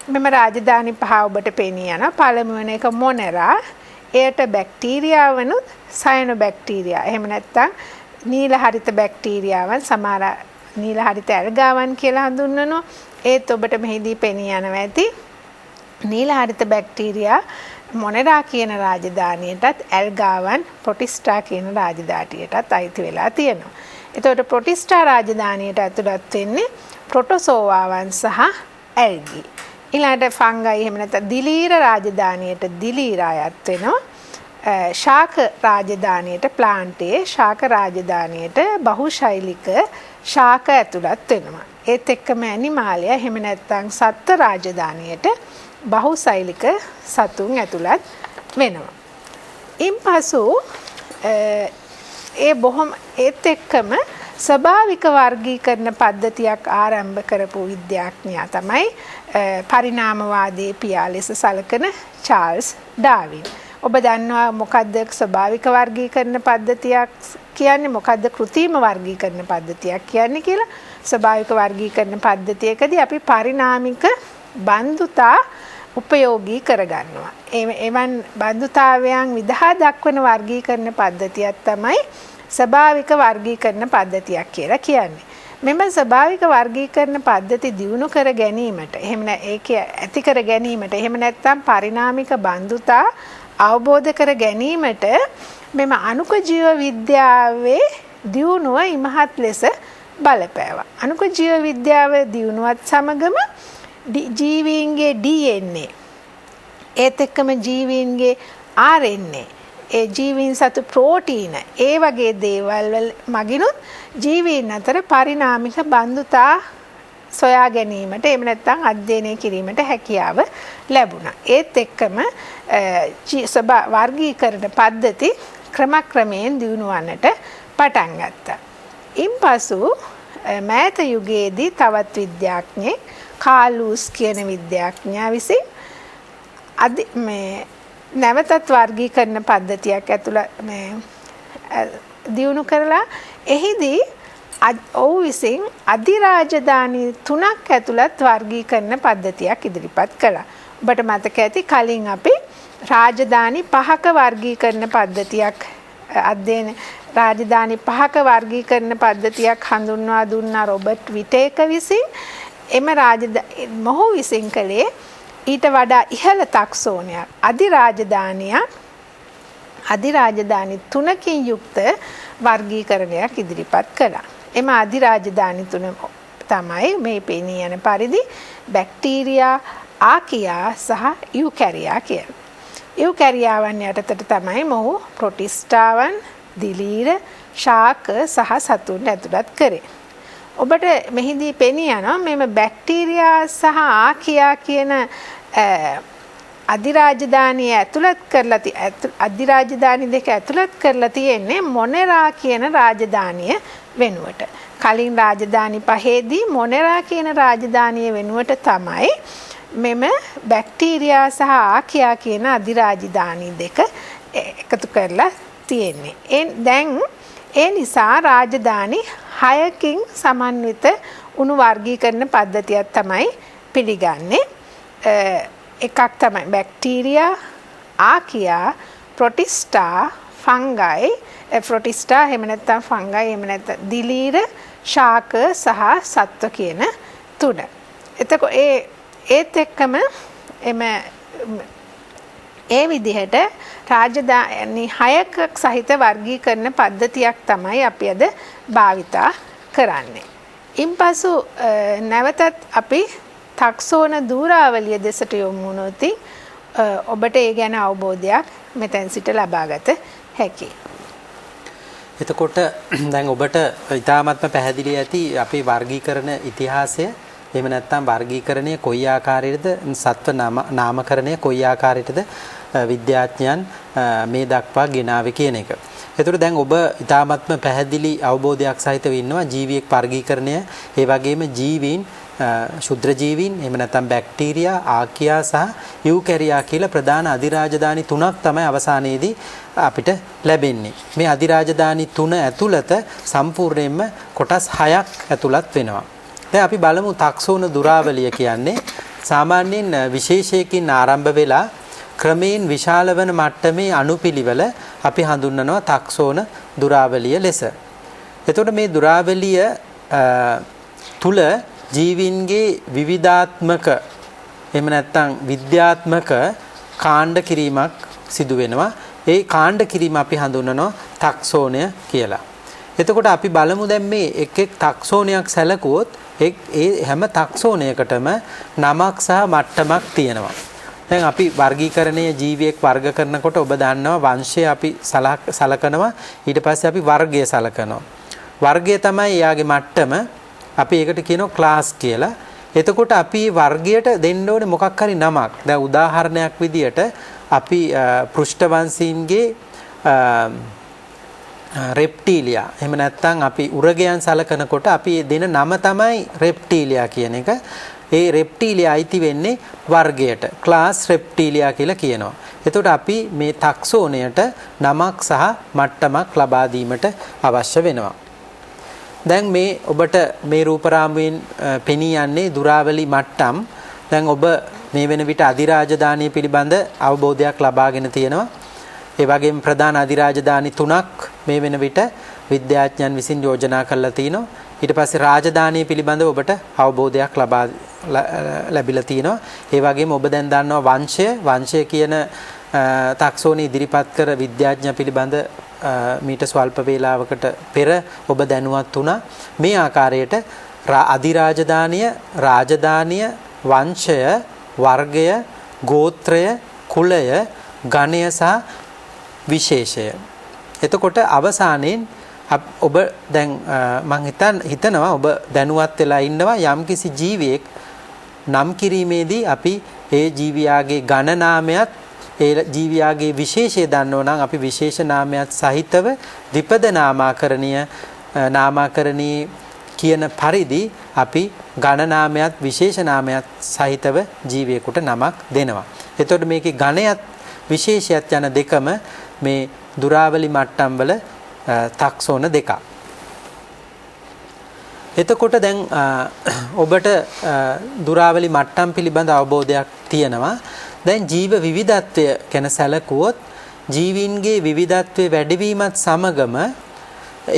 මෙම රාජධානි 5 ඔබට පෙනී යන පළමු වෙන එක මොනෙරා. එයට බැක්ටීරියා වනුත් සයනොබැක්ටීරියා එහෙම නැත්නම් නීල හරිත බැක්ටීරියාවන් සමහර නීල හරිත ඇල්ගාවන් කියලා හඳුන්වනවා. ඒත් ඔබට මෙහිදී පෙනී යනවා ඇති නීල හරිත බැක්ටීරියා මොනෙරා කියන රාජධානියටත් ඇල්ගාවන් ප්‍රොටිස්ටා කියන රාජධානියටත් අයිති වෙලා තියෙනවා. එතකොට ප්‍රොටිස්ටා රාජධානියට ඇතුළත් වෙන්නේ ප්‍රොටෝසෝවාවන් සහ ඇල්ගී. ඊළඟට ෆංගයි එහෙම නැත්නම් දිලීර රාජධානියට දිලීර අයත් වෙනවා. ශාක රාජධානියට ප්ලාන්ටේ ශාක රාජධානියට බහුශෛලික ශාක ඇතුළත් වෙනවා. ඒත් එක්කම ඇනිමාලය එහෙම නැත්නම් සත්ත්ව රාජධානියට බහුශෛලික සතුන් ඇතුළත් වෙනවා. ඉන්පසු ඒ බොහොම ඒත් එක්කම ස්වභාවික වර්ගීකරණ පද්ධතියක් ආරම්භ කරපු විද්‍යාඥයා තමයි පරිණාමවාදී පියා ලෙස සැලකෙන චාල්ස් ඩාවින්. ඔබ දන්නවා මොකද්ද ස්වභාවික වර්ගීකරණ පද්ධතියක් කියන්නේ මොකද්ද කෘත්‍රිම වර්ගීකරණ පද්ධතියක් කියන්නේ කියලා. ස්වභාවික වර්ගීකරණ පද්ධතියකදී අපි පරිණාමික බන්දුතා උපයෝගී කරගන්නවා. එවන් බන්දුතාවයන් විදහා දක්වන වර්ගීකරණ පද්ධතියක් තමයි ස්වභාවික වර්ගීකරණ පද්ධතියක් කියලා කියන්නේ. මෙම ස්වභාවික වර්ගීකරණ පද්ධති දියුණු කර ගැනීමට එහෙම ඒක ඇති කර ගැනීමට එහෙම නැත්නම් පරිණාමික බන්දුතා අවබෝධ කර ගැනීමට මෙම අණුක ජීව විද්‍යාවේ දියුණුව ඉමහත් ලෙස බලපෑවා. අණුක ජීව විද්‍යාව දියුණුවත් සමගම ජීවීන්ගේ DNA ඒත් එක්කම ජීවීන්ගේ RNA ඒ ජීවීන් සතු ප්‍රෝටීන ඒ වගේ දේවල් වල මගිනුත් ජීවීන් අතර පරිණාමික බන්දුතා සොයා ගැනීමට එහෙම නැත්නම් අධ්‍යයනය කිරීමට හැකියාව ලැබුණා. ඒත් එක්කම වර්ගීකරණ පද්ධති ක්‍රමක්‍රමයෙන් දියුණු වන්නට පටන් ගත්තා. ඉන්පසු මෑත යුගයේදී තවත් විද්‍යාඥයෙක් කාලූස් කියන විද්‍යාඥයා විසින් නැවතත් වර්ගීකරණ පද්ධතියක් දියුණු කරලා එහිදී ඔහු විසින් අධිරාජධානී 3ක් ඇතුළත් වර්ගීකරණ පද්ධතියක් ඉදිරිපත් කළා. ඔබට මතක ඇති කලින් අපි රාජධානි 5ක වර්ගීකරණ පද්ධතියක් අධ්‍යයන රාජධානි 5ක වර්ගීකරණ පද්ධතියක් හඳුන්වා දුන්න රොබර්ට් විටේක විසින් එම මොහු විසින් කළේ ඊට වඩා ඉහළ තාක්ෂණයක් අධිරාජධානි 3කින් යුක්ත වර්ගීකරණයක් ඉදිරිපත් කළා. එම අධිරාජධානි 3 තමයි මේ පෙනී යන පරිදි බැක්ටීරියා, ආකියා සහ යුකැරියා කියලා. යුකැරියාවන් යටතට තමයි මොහු ප්‍රොටිස්ටාවන්, දිලීර, ශාක සහ සතුන් ඇතුළත් කරේ. ඔබට මෙහිදී පෙනී යනවා මෙම බැක්ටීරියා සහ ආකියා කියන අධිරාජධානිය අධිරාජධානි දෙක ඇතුළත් කරලා තියෙන්නේ මොනෙරා කියන රාජධානිය වෙනුවට. කලින් රාජධානි 5ේදී මොනෙරා කියන රාජධානිය වෙනුවට තමයි මෙම බැක්ටීරියා සහ ආකියා කියන අධිරාජධානි දෙක එකතු කරලා තියෙන්නේ. දැන් ඒ නිසා රාජධානි 6කින් සමන්විත උණු වර්ගීකරණ පද්ධතියක් තමයි පිළිගන්නේ. එකක් තමයි බැක්ටීරියා, ආකියා, ප්‍රොටිස්ටා, ෆංගයි, ප්‍රොටිස්ටා එහෙම නැත්නම් ෆංගයි එහෙම නැත්නම් දිලීර, ශාක සහ සත්ව කියන තුන. එතකොට ඒත් එක්කම ඒ විදිහට රාජධානි 6ක සහිත වර්ගීකරණ පද්ධතියක් තමයි අපි අද භාවිතා කරන්නේ. ඉන්පසු නැවතත් අපි තාක්ෂණ ධූරාවලිය දෙසට යොමු වුණොත් ඔබට ඒ ගැන අවබෝධයක් මෙතෙන් සිට ලබාගත හැකියි. එතකොට දැන් ඔබට ඉතාමත්ම පැහැදිලි ඇති අපේ වර්ගීකරණ ඉතිහාසය. එහෙම නැත්නම් වර්ගීකරණය කොයි ආකාරයකද, සත්ව නාමකරණය කොයි ආකාරයකද විද්‍යාඥයන් මේ දක්වා ගෙනාවේ කියන එක. එතකොට දැන් ඔබ ඉතාමත්ම පැහැදිලි අවබෝධයක් සහිතව ඉන්නවා ජීවියෙක් වර්ගීකරණය, ඒ වගේම ජීවීන්, ශුද්‍ර ජීවීන්, එහෙම නැත්නම් බැක්ටීරියා, ආකියා සහ යූකැරියා කියලා ප්‍රධාන අධිරාජධානි 3ක් තමයි අවසානයේදී අපිට ලැබෙන්නේ. මේ අධිරාජධානි 3 ඇතුළත සම්පූර්ණයෙන්ම කොටස් 6ක් ඇතුළත් වෙනවා. දැන් අපි බලමු තාක්ෂණ ධුරාවලිය කියන්නේ සාමාන්‍යයෙන් විශේෂයකින් ආරම්භ වෙලා ක්‍රමයෙන් විශාල වන මට්ටමේ අණුපිළිවෙල අපි හඳුන්වනවා තාක්ෂණ ධුරාවලිය ලෙස. එතකොට මේ ධුරාවලිය තුල ජීවීන්ගේ විවිධාත්මක එහෙම නැත්නම් විද්‍යාත්මක කාණ්ඩ කිරීමක් සිදු වෙනවා. ඒ කාණ්ඩ කිරීම අපි හඳුන්වනවා තාක්ෂණය කියලා. එතකොට අපි බලමු දැන් මේ එක් ටැක්සෝනයක් සැලකුවොත් ඒ හැම ටැක්සෝනයකටම නමක් සහ මට්ටමක් තියෙනවා. දැන් අපි වර්ගීකරණයේ ජීවියෙක් වර්ග කරනකොට ඔබ දන්නවා වංශය අපි සලකනවා, ඊට පස්සේ අපි වර්ගය සලකනවා. වර්ගය තමයි එයාගේ මට්ටම. අපි ඒකට කියනවා ක්ලාස් කියලා. එතකොට අපි වර්ගයට දෙන්න ඕනේ මොකක් හරි නමක්. දැන් උදාහරණයක් විදියට අපි පෘෂ්ඨවංශීන්ගේ රෙප්ටීලියා, එහෙම නැත්නම් අපි උරගයන් සලකනකොට අපි දෙන නම තමයි රෙප්ටීලියා කියන එක. ඒ රෙප්ටීලියා අයිති වෙන්නේ වර්ගයට. ක්ලාස් රෙප්ටීලියා කියලා කියනවා. එතකොට අපි මේ ටැක්සෝනයට නමක් සහ මට්ටමක් ලබා දීමට අවශ්‍ය වෙනවා. දැන් මේ ඔබට මේ රූපරාමුවෙන් පෙනී යන්නේ දුරාවලි මට්ටම්. දැන් ඔබ මේ වෙන විට අධිරාජධානිය පිළිබඳ අවබෝධයක් ලබාගෙන තියෙනවා. ඒ වගේම ප්‍රධාන අධිරාජධානි 3ක් මේ වෙන විට විද්‍යාඥයන් විසින් යෝජනා කරලා තිනවා. ඊට පස්සේ රාජධානිය පිළිබඳව ඔබට අවබෝධයක් ලැබිලා තිනවා. ඒ වගේම ඔබ දැන් දන්නවා වංශය කියන ටැක්සෝනි ඉදිරිපත් කර විද්‍යාඥ පිළිබඳ මීට ස්වල්ප වේලාවකට පෙර ඔබ දැනුවත් වුණා. මේ ආකාරයට අධිරාජධානිය, රාජධානිය, වංශය, වර්ගය, ගෝත්‍රය, කුලය, ගණය සහ විශේෂය. එතකොට අවසානයේ ඔබ දැන් මම හිතනවා ඔබ දැනුවත් වෙලා ඉන්නවා යම්කිසි ජීවියෙක් නම් කිරීමේදී අපි ඒ ජීවියාගේ ගණ නාමයත් ඒ ජීවියාගේ විශේෂය දන්නෝ නම් අපි විශේෂ නාමයත් සහිතව විපද නාමකරණී කියන පරිදි අපි ගණ නාමයත් විශේෂ නාමයත් සහිතව ජීවියෙකුට නමක් දෙනවා. එතකොට මේකේ ගණයත් විශේෂයත් යන දෙකම මේ දුරාවලි මට්ටම් වල ටැක්සෝන දෙකක්. එතකොට දැන් ඔබට දුරාවලි මට්ටම් පිළිබඳ අවබෝධයක් තියෙනවා. දැන් ජීව විවිධත්වය ගැන සැලකුවොත් ජීවීන්ගේ විවිධත්වයේ වැඩිවීමත් සමගම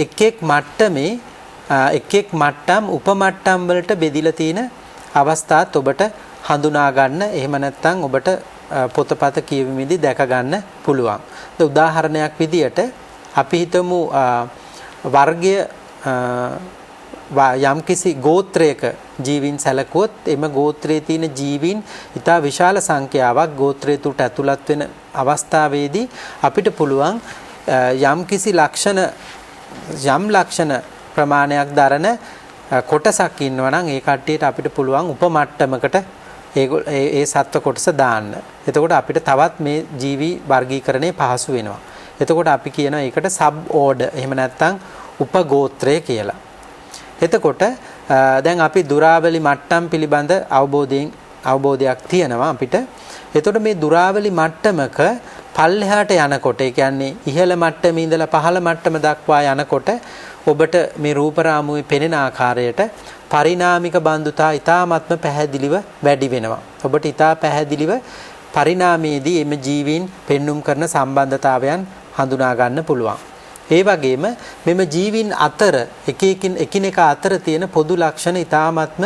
එක් මට්ටම් උපමට්ටම් වලට බෙදිලා තියෙන අවස්ථාත් ඔබට හඳුනා ගන්න, එහෙම නැත්නම් ඔබට පොතපත කියවීමේදී දැක ගන්න පුළුවන්. උදාහරණයක් විදියට අපි හිතමු වර්ගය යම්කිසි ගෝත්‍රයක ජීවීන් සැලකුවොත් එම ගෝත්‍රයේ තියෙන ජීවීන් ඉතා විශාල සංඛ්‍යාවක් ගෝත්‍රය තුට ඇතුළත් වෙන අවස්ථාවේදී අපිට පුළුවන් යම්කිසි ලක්ෂණ ප්‍රමාණයක් දරන කොටසක් ඉන්නවා නම් ඒ කට්ටියට අපිට පුළුවන් උපමට්ටමකට ඒ සත්ව කොටස දාන්න. එතකොට අපිට තවත් මේ ජීවි වර්ගීකරණය පහසු වෙනවා. එතකොට අපි කියනවා ඒකට සබ් ඕඩර්, එහෙම නැත්නම් උපගෝත්‍රය කියලා. එතකොට දැන් අපි දුරාවලි මට්ටම් පිළිබඳ අවබෝධයක් තියෙනවා අපිට. එතකොට මේ දුරාවලි මට්ටමක පල්ලෙහාට යනකොට, ඒ කියන්නේ ඉහළ මට්ටමේ ඉඳලා පහළ මට්ටම දක්වා යනකොට ඔබට මේ රූපරාමුවේ පෙනෙන ආකාරයට පරිණාමික බන්ධුතා ඉතාමත්ම පැහැදිලිව වැඩි වෙනවා. ඔබට ඉතා පැහැදිලිව පරිණාමයේදී එම ජීවීන් පෙන්눔 කරන සම්බන්ධතාවයන් හඳුනා ගන්න පුළුවන්. ඒ වගේම මෙම ජීවීන් අතර එකිනෙක අතර තියෙන පොදු ලක්ෂණ ඉතාමත්ම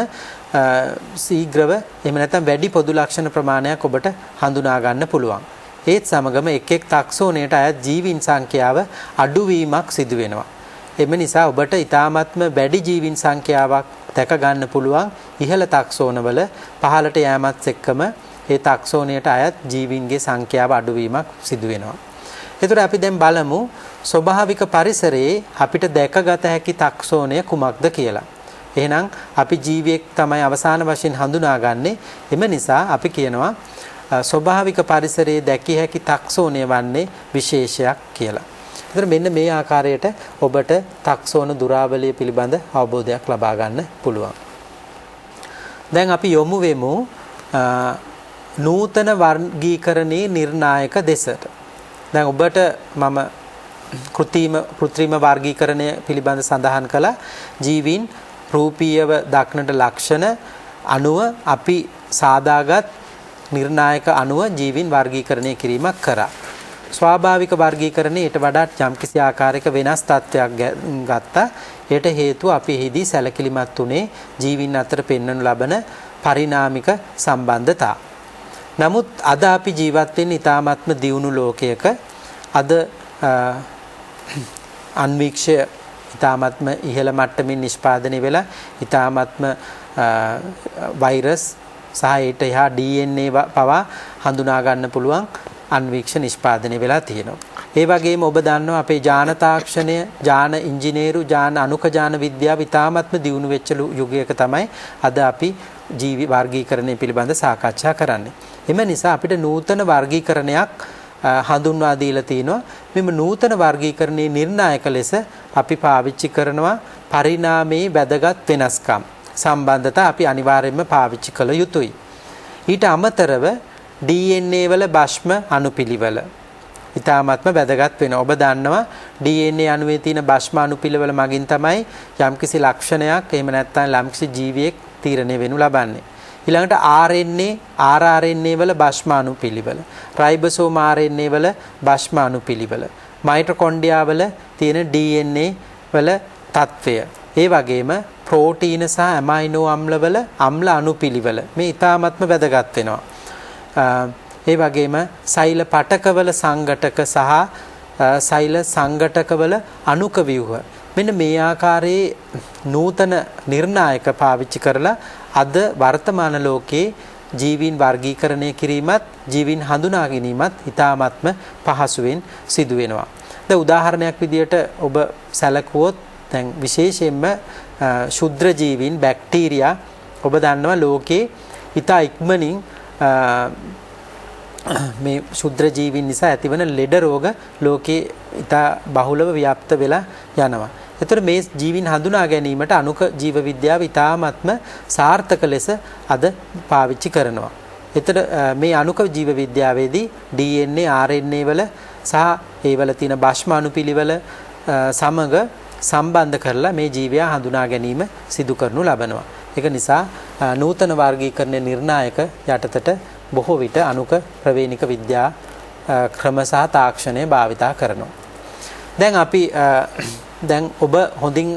ශීඝ්‍රව, එහෙම නැත්නම් වැඩි පොදු ලක්ෂණ ප්‍රමාණයක් ඔබට හඳුනා ගන්න පුළුවන්. ඒත් සමගම එක් ටැක්සෝනයට අයත් ජීවීන් සංඛ්‍යාව අඩුවීමක් සිදු වෙනවා. එම නිසා ඔබට ඉතාමත්ම වැඩි ජීවීන් සංඛ්‍යාවක් දැක ගන්න පුළුවන් ඉහළ ටැක්සෝනවල. පහළට යෑමත් එක්කම ඒ ටැක්සෝනයට අයත් ජීවීන්ගේ සංඛ්‍යාව අඩුවීමක් සිදු වෙනවා. එතකොට අපි දැන් බලමු ස්වභාවික පරිසරයේ අපිට දැකගත හැකි ටැක්සෝනය කුමක්ද කියලා. එහෙනම් අපි ජීවියෙක් තමයි අවසාන වශයෙන් හඳුනාගන්නේ. එම නිසා අපි කියනවා ස්වභාවික පරිසරයේ දැකිය හැකි ටැක්සෝනය වන්නේ විශේෂයක් කියලා. එතන මෙන්න මේ ආකාරයට ඔබට ටැක්සෝන දුරාවලිය පිළිබඳ අවබෝධයක් ලබා ගන්න පුළුවන්. දැන් අපි යොමු වෙමු නූතන වර්ගීකරණයේ නිර්ණායක දෙසට. දැන් ඔබට මම කෘත්‍රිම වර්ගීකරණය පිළිබඳ සඳහන් කළා. ජීවීන් රූපීයව දක්නට ලක්ෂණ අනුව අපි සාදාගත් නිර්ණායක අනුව ජීවීන් වර්ගීකරණය කිරීමක් කරා. ස්වාභාවික වර්ගීකරණය ඊට වඩා යම්කිසි ආකාරයක වෙනස් තත්ත්වයක් ගත්තා. ඒට හේතුව අපි එහිදී සැලකිලිමත් උනේ ජීවීන් අතර පෙන්වනු ලබන පරිණාමික සම්බන්ධතා. නමුත් අද අපි ජීවත් වෙන්නේ ඉතාමත්ම දියුණු ලෝකයක. අද අන්වීක්ෂය ඊ타ත්ම ඉහළ මට්ටමින් නිෂ්පාදනය වෙලා ඊ타ත්ම වෛරස් සහ ඊට එහා DNA පවා හඳුනා ගන්න පුළුවන් අන්වීක්ෂ නිෂ්පාදනය වෙලා තියෙනවා. ඒ වගේම ඔබ දන්නවා අපේ ජාන තාක්ෂණය, ජාන ඉංජිනේරු, ජාන අණුක ජාන විද්‍යාව ඊ타ත්ම දියුණු වෙච්ච යුගයක තමයි අද අපි ජීවි වර්ගීකරණය පිළිබඳ සාකච්ඡා කරන්නේ. එම නිසා අපිට නූතන වර්ගීකරණයක් හඳුන්වා දීලා තිනවා. මෙම නූතන වර්ගීකරණයේ නිර්ණායක ලෙස අපි පාවිච්චි කරනවා පරිණාමයේ වැදගත් වෙනස්කම් සම්බන්ධතා අපි අනිවාර්යයෙන්ම පාවිච්චි කළ යුතුයි. ඊට අමතරව DNA වල භස්ම අණුපිළිවෙල ඊ타ත්ම වැදගත් වෙනවා. ඔබ දන්නවා DNA අණුවේ තියෙන භස්ම අණුපිළිවෙල මගින් තමයි යම්කිසි ලක්ෂණයක් එහෙම නැත්නම් යම්කිසි ජීවියෙක් තීරණය වෙනු ලබන්නේ. ඊළඟට RNA වල භස්ම අණුපිළිවෙල, රයිබෝසෝම RNA වල භස්ම අණුපිළිවෙල, මයිටොකොන්ඩ්‍රියා වල තියෙන DNA වල තත්වය, ඒ වගේම ප්‍රෝටීන සහ ඇමයිනෝ අම්ලවල අම්ල අණුපිළිවෙල මේ ඊ타ත්ම වැදගත් වෙනවා. ඒ වගේම සෛල පටකවල සංඝටක සහ සෛල සංඝටකවල අණුක ව්‍යුහ මෙන්න මේ ආකාරයේ නූතන නිර්ණායක පාවිච්චි කරලා අද වර්තමාන ලෝකයේ ජීවීන් වර්ගීකරණය කිරීමත් ජීවීන් හඳුනා ගැනීමත් ඊ타ත්ම පහසුවෙන් සිදු වෙනවා. දැන් උදාහරණයක් විදියට ඔබ සැලකුවොත් දැන් විශේෂයෙන්ම ශුද්‍ර ජීවීන් බැක්ටීරියා ඔබ දන්නවා ලෝකේ ඊතා ඉක්මනින් මේ ශුද්‍ර ජීවීන් නිසා ඇතිවන ලෙඩ රෝග ලෝකේ ඊතා බහුලව ව්‍යාප්ත වෙලා යනවා. ඒතර මේ ජීවීන් හඳුනා ගැනීමට අණුක ජීව විද්‍යාව ඊ타ත්ම සාර්ථක ලෙස අද පාවිච්චි කරනවා. ඒතර මේ අණුක ජීව විද්‍යාවේදී DNA RNA වල සහ ඒ වල තියෙන භස්ම අණුපිළිවෙල සමග සම්බන්ධ කරලා මේ ජීවයා හඳුනා ගැනීම සිදු කරනු ලබනවා. ඒක නිසා නූතන වර්ගීකරණ නිර්ණායක යටතට බොහෝ විට අණුක ප්‍රවේණික විද්‍යා ක්‍රම සහ තාක්ෂණය භාවිතා කරනවා. දැන් ඔබ හොඳින්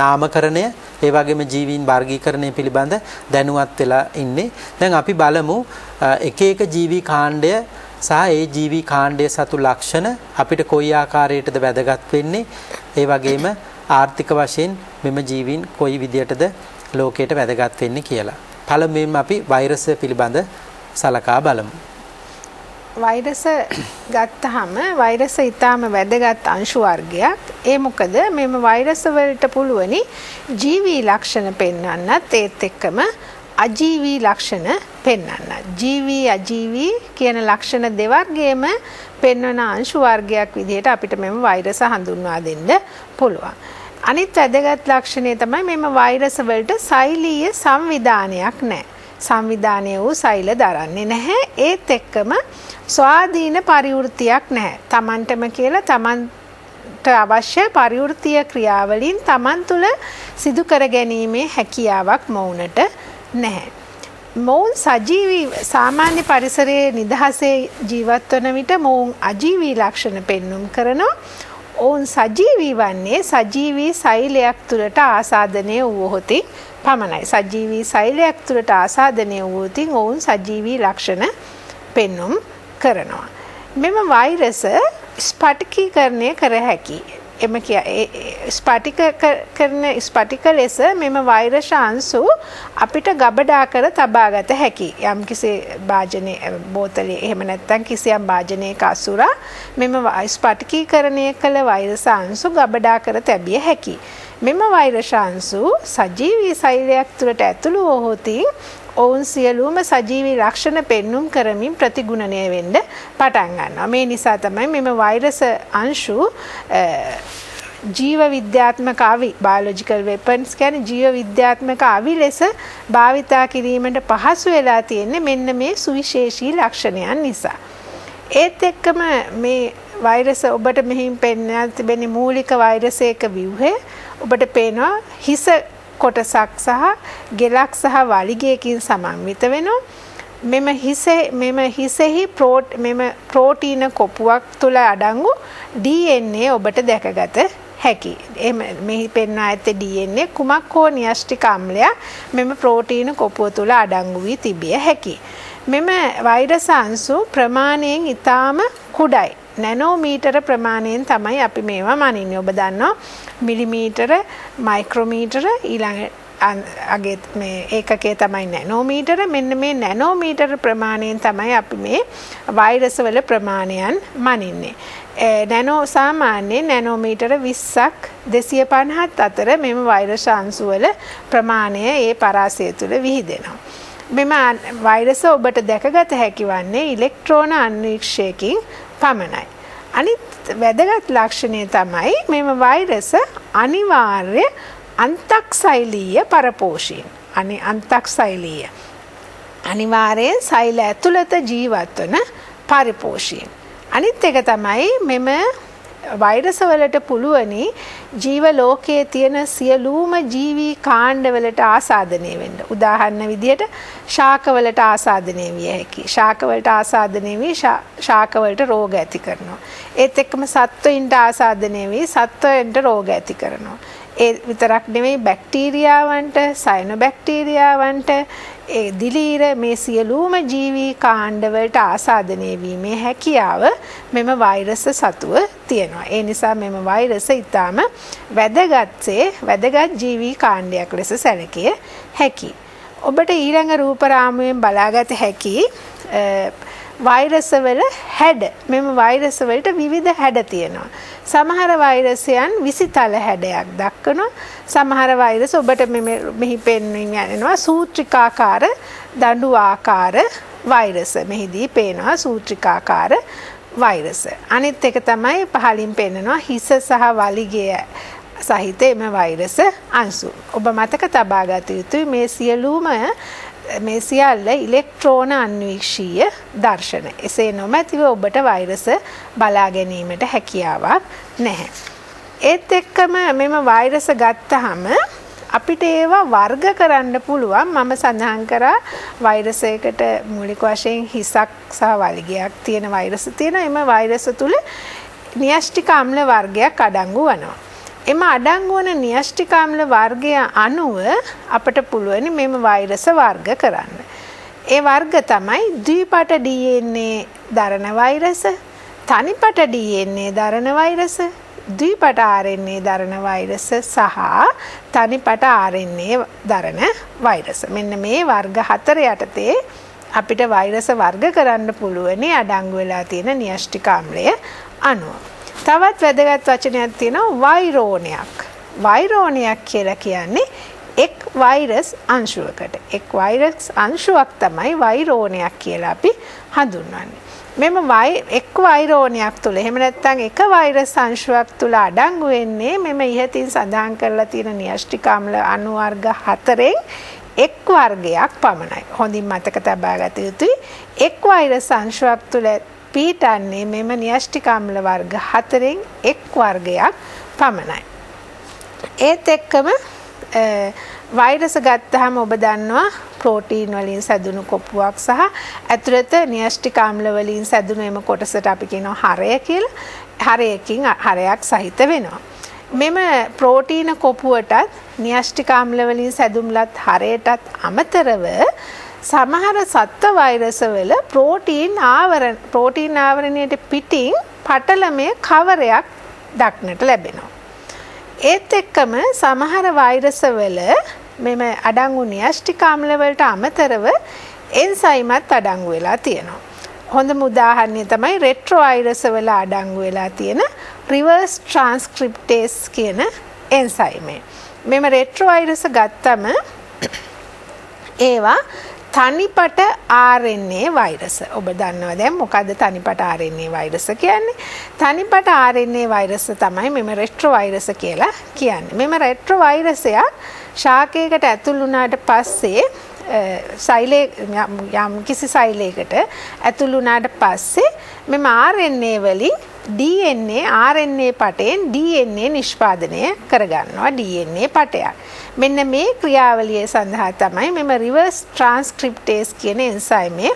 නාමකරණය ඒ වගේම ජීවීන් වර්ගීකරණය පිළිබඳ දැනුවත් වෙලා ඉන්නේ. දැන් අපි බලමු එක එක ජීවි කාණ්ඩය සහ ඒ ජීවි කාණ්ඩය සතු ලක්ෂණ අපිට කොයි ආකාරයකටද වැදගත් වෙන්නේ, ඒ වගේම ආර්ථික වශයෙන් මෙම ජීවීන් කොයි විදියටද ලෝකයට වැදගත් වෙන්නේ කියලා. පළමුවෙන්ම අපි වෛරසය පිළිබඳ සලකා බලමු. වෛරස ගත්තහම වෛරස ඊටාම වැදගත් අංශු වර්ගයක්. ඒ මොකද මෙම වෛරස වලට පුළුවනි ජීවී ලක්ෂණ පෙන්වන්නත් ඒත් එක්කම අජීවී ලක්ෂණ පෙන්වන්න. ජීවී අජීවී කියන ලක්ෂණ දෙවර්ගයේම පෙන්වන අංශු වර්ගයක් විදිහට අපිට මෙම වෛරස හඳුන්වා දෙන්න පුළුවන්. අනිත් වැදගත් ලක්ෂණය තමයි මෙම වෛරස වලට සෛලීය සංවිධානයක් නැහැ. සංවිධානය වූ සෛල දරන්නේ නැහැ. ඒත් එක්කම ස්වාධීන පරිවෘත්තියක් නැහැ. Tamanටම කියලා Tamanට අවශ්‍ය පරිවෘත්තීය ක්‍රියාවලින් Taman තුල සිදු කර ගැනීමේ හැකියාවක් මොවුනට නැහැ. මොවුන් සජීවී සාමාන්‍ය පරිසරයේ නිදහසේ ජීවත් වන විට මොවුන් අජීවී ලක්ෂණ පෙන්눔 කරනවා. ඔවුන් සජීවී වන්නේ සජීවී සෛලයක් තුළට ආසාදනය වූහොතින් පමණයි. සජීවී සෛලයක් තුළට ආසාදනය වූහොතින් ඔවුන් සජීවී ලක්ෂණ පෙන්눔 කරනවා. මෙම වෛරස ස්පටිකීකරණය කර හැකි. එම ස්පටික ලෙස මෙම වෛරස් අංශු අපිට ගබඩා කර තබාගත හැකි. යම්කිසි භාජනයේ බෝතලේ එහෙම නැත්නම් කිසියම් භාජනයක අසුරා මෙම ස්පටිකීකරණය කළ වෛරස් අංශු ගබඩා කර තැබිය හැකි. මෙම වෛරස් අංශු සජීවී සෛලයක් තුළට ඇතුළු වූහොතින් ඔවුන් සියලුම සජීවී ලක්ෂණ පෙන්눔 කරමින් ප්‍රතිගුණණය වෙන්න පටන් ගන්නවා. මේ නිසා තමයි මෙම වෛරස් අංශු ජීව විද්‍යාත්මක අවි බයොලොජිකල් වෙපන්ස් කියන්නේ ජීව විද්‍යාත්මක අවි ලෙස භාවිතා කිරීමට පහසු වෙලා තියෙන්නේ මෙන්න මේ සුවිශේෂී ලක්ෂණයන් නිසා. ඒත් එක්කම මේ වෛරස ඔබට මෙහින් පෙන්වා තිබෙන මූලික වෛරසයක ව්‍යුහය ඔබට පේනවා හිස කොටසක් සහ ගෙලක් සහ වලිගයකින් සමන්විත වෙනවා. මෙම හිසෙහි ප්‍රෝටීන කොපුවක් තුළ අඩංගු DNA ඔබට දැකගත හැකි. මෙහි පෙන්වා ඇත්තේ DNA කුමක් හෝ න්‍යෂ්ටික අම්ලයක් මෙම ප්‍රෝටීන කොපුව තුළ අඩංගු වී තිබිය හැකි. මෙම වෛරස් අංශු ප්‍රමාණයෙන් ඊටාම කුඩයි. නැනෝමීටර ප්‍රමාණයෙන් තමයි අපි මේවා මනින්නේ. ඔබ දන්නවා මිලිමීටර, මයික්‍රෝමීටර ඊළඟ අගේ මේ ඒකකයේ තමයි නැනෝමීටර. මෙන්න මේ නැනෝමීටර ප්‍රමාණයෙන් තමයි අපි මේ වෛරස් වල ප්‍රමාණයන් මනින්නේ. නැනෝ සාමාන්‍යයෙන් නැනෝමීටර 20ක් 250ත් අතර මෙම වෛරස් අංශු වල ප්‍රමාණය ඒ පරාසය තුළ විහිදෙනවා. මෙම වෛරස ඔබට දැකගත හැකි වන්නේ ඉලෙක්ට්‍රෝන අන්වීක්ෂයකින් පමණයි. අනිත් වැදගත් ලක්ෂණය තමයි මෙම වෛරස අනිවාර්ය අන්තක්සෛලීය පරපෝෂීන්. අන්තක්සෛලීය අනිවාර්යෙන් සෛල ඇතුළත ජීවත් වන පරිපෝෂීන්. අනිත් එක තමයි මෙම වෛරස වලට පුළුවනි ජීව ලෝකයේ තියෙන සියලුම ජීවී කාණ්ඩ වලට ආසාදනය වෙන්න. උදාහරණ විදියට ශාක වලට ආසාදනය විය හැකියි. ශාක වලට ආසාදනය වී ශාක වලට රෝග ඇති කරනවා. ඒත් එක්කම සත්වයින්ට ආසාදනය වී සත්වයින්ට රෝග ඇති කරනවා. ඒ විතරක් නෙමෙයි බැක්ටීරියාවන්ට, සයනොබැක්ටීරියාවන්ට, ඒ දිලීර මේ සියලුම ජීවී කාණ්ඩ වලට ආසාදනය වීමේ හැකියාව මෙම වෛරස සතුව තියෙනවා. ඒ නිසා මෙම වෛරස ඊටාම වැදගත් ජීවී කාණ්ඩයක් ලෙස සැලකිය හැකියි. ඔබට ඊළඟ රූප රාමුවෙන් බලාගත හැකි වෛරස වල හැඩ. මෙම වෛරස වලට විවිධ හැඩ තියෙනවා. සමහර වෛරසයන් විසිතල හැඩයක් දක්වනවා. සමහර වෛරස ඔබට මෙහි පෙන්වීම යනවා සූත්‍රිකාකාර දඬු ආකාර වෛරස. මෙහිදී පේනවා සූත්‍රිකාකාර වෛරස. අනිත් එක තමයි පහලින් පෙන්නනවා හිස සහ වලිගය සහිත එම වෛරස අංශු. ඔබ මතක තබා ගත යුතුයි මේ සියලුම මේ සියල්ල ඉලෙක්ට්‍රෝන අන්වීක්ෂීය දර්ශන. එසේ නොමැතිව ඔබට වෛරස බලා ගැනීමට හැකියාවක් නැහැ. ඒත් එක්කම මෙම වෛරස ගත්තහම අපිට ඒවා වර්ග කරන්න පුළුවන්. මම සඳහන් කරා වෛරසයකට මූලික වශයෙන් හිසක් සහ වලිගයක් තියෙන වෛරස තියෙනවා. එම වෛරස තුල න්‍යෂ්ටික අම්ල වර්ගයක් අඩංගු වෙනවා. එම අඩංගු වන න්‍යෂ්ටික අම්ල වර්ගය අනුව අපට පුළුවන් මෙම වෛරස වර්ග කරන්න. ඒ වර්ග තමයි ද්විපට DNA දරන වෛරස, තනිපට DNA දරන වෛරස, ද්විපට RNA දරන වෛරස සහ තනිපට RNA දරන වෛරස. මෙන්න මේ වර්ග හතර යටතේ අපිට වෛරස වර්ග කරන්න පුළුවන් අඩංගු වෙලා තියෙන න්‍යෂ්ටික අම්ලය අනුව. තවත් වැදගත් වචනයක් තියෙනවා වෛරෝණයක්. වෛරෝණයක් කියලා කියන්නේ එක් වෛරස් අංශුවකට. එක් වෛරස් අංශුවක් තමයි වෛරෝණයක් කියලා අපි හඳුන්වන්නේ. මෙම එක් වෛරෝණයක් තුල එහෙම නැත්නම් එක වෛරස් අංශුවක් තුල අඩංගු වෙන්නේ මෙම ඉහතින් සඳහන් කරලා තියෙන න්‍යෂ්ටික අම්ල අණු වර්ග 4න් එක් වර්ගයක් පමණයි. හොඳින් මතක තබා ගත යුතුයි. එක් වෛරස් අංශුවක් තුල පීටන්නේ මෙම න්‍යෂ්ටික අම්ල වර්ග 4න් එක් වර්ගයක් පමණයි. ඒත් එක්කම වෛරස ගත්තාම ඔබ දන්නවා ප්‍රෝටීන් වලින් සැදුණු කොපුවක් සහ ඇතුළත න්‍යෂ්ටික අම්ල වලින් සැදුණු එම කොටසට අපි කියනවා හරය කියලා. හරයකින් හරයක් සහිත වෙනවා. මෙම ප්‍රෝටීන කොපුවටත් න්‍යෂ්ටික අම්ල වලින් සැදුම්ලත් හරයටත් අමතරව සමහර සත්ත්ව වෛරස වල ප්‍රෝටීන් ආවරණයට පිටින් පටලමේ කවරයක් දක්නට ලැබෙනවා. ඒත් එක්කම සමහර වෛරස වල මෙම අඩංගු න්‍යෂ්ටික අම්ල වලට අමතරව එන්සයිමත් අඩංගු වෙලා තියෙනවා. හොඳම උදාහරණය තමයි රෙට්‍රෝ වෛරස වල අඩංගු වෙලා තියෙන රිවර්ස් ට්‍රාන්ස්ක්‍රිප්ටේස් කියන එන්සයිමය. මෙම රෙට්‍රෝ වෛරස ගත්තම ඒවා තනිපට RNA වෛරස. ඔබ දන්නවා දැන් මොකද්ද තනිපට RNA වෛරස කියන්නේ? තනිපට RNA වෛරස තමයි මෙම රෙට්‍රෝ වෛරස කියලා කියන්නේ. මෙම රෙට්‍රෝ වෛරසයක් ශාකයකට ඇතුල් වුණාට පස්සේ යම් කිසි සෛලයකට ඇතුල් වුණාට පස්සේ මෙම RNA වලින් DNA RNA පටයෙන් DNA නිෂ්පාදනය කරගන්නවා. DNA පටයක්. මෙන්න මේ ක්‍රියාවලිය සඳහා තමයි මෙම රිවර්ස් ට්‍රාන්ස්ක්‍රිප්ටේස් කියන එන්සයිමය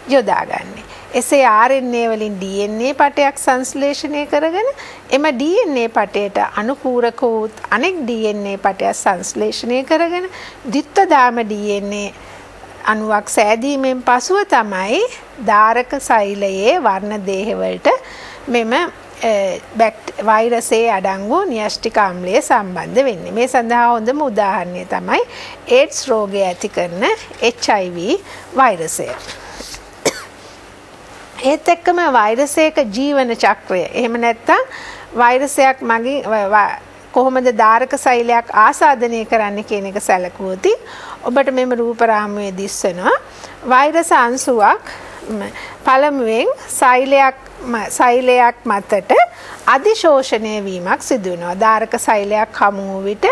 යොදාගන්නේ. එසේ RNA වලින් DNA පටයක් සංශ්ලේෂණය කරගෙන එම DNA පටයට අනුපූරක වූ අනෙක් DNA පටයක් සංශ්ලේෂණය කරගෙන ද්විත්වදාම DNA අණුවක් සෑදීමෙන් පසුව තමයි ධාරක සෛලයේ වර්ණ දේහ වලට මෙම වෛරසයේ අඩංගු න්‍යෂ්ටික ආම්ලය සම්බන්ධ වෙන්නේ. මේ සඳහා හොඳම උදාහරණය තමයි AIDS රෝගය ඇති කරන HIV වෛරසය. ඒත් එක්කම වෛරසයක ජීවන චක්‍රය. එහෙම නැත්නම් වෛරසයක් මගින් කොහොමද ධාරක සෛලයක් ආසාදනය කරන්න කියන එක සැලකුවොත් ඔබට මෙම රූප රාමුවේ දිස්සනවා වෛරස අංශුවක් පළමුවෙන් සෛලයක් මතට අධිශෝෂණය වීමක් සිදු වෙනවා. ධාරක සෛලයක් හමු වූ විට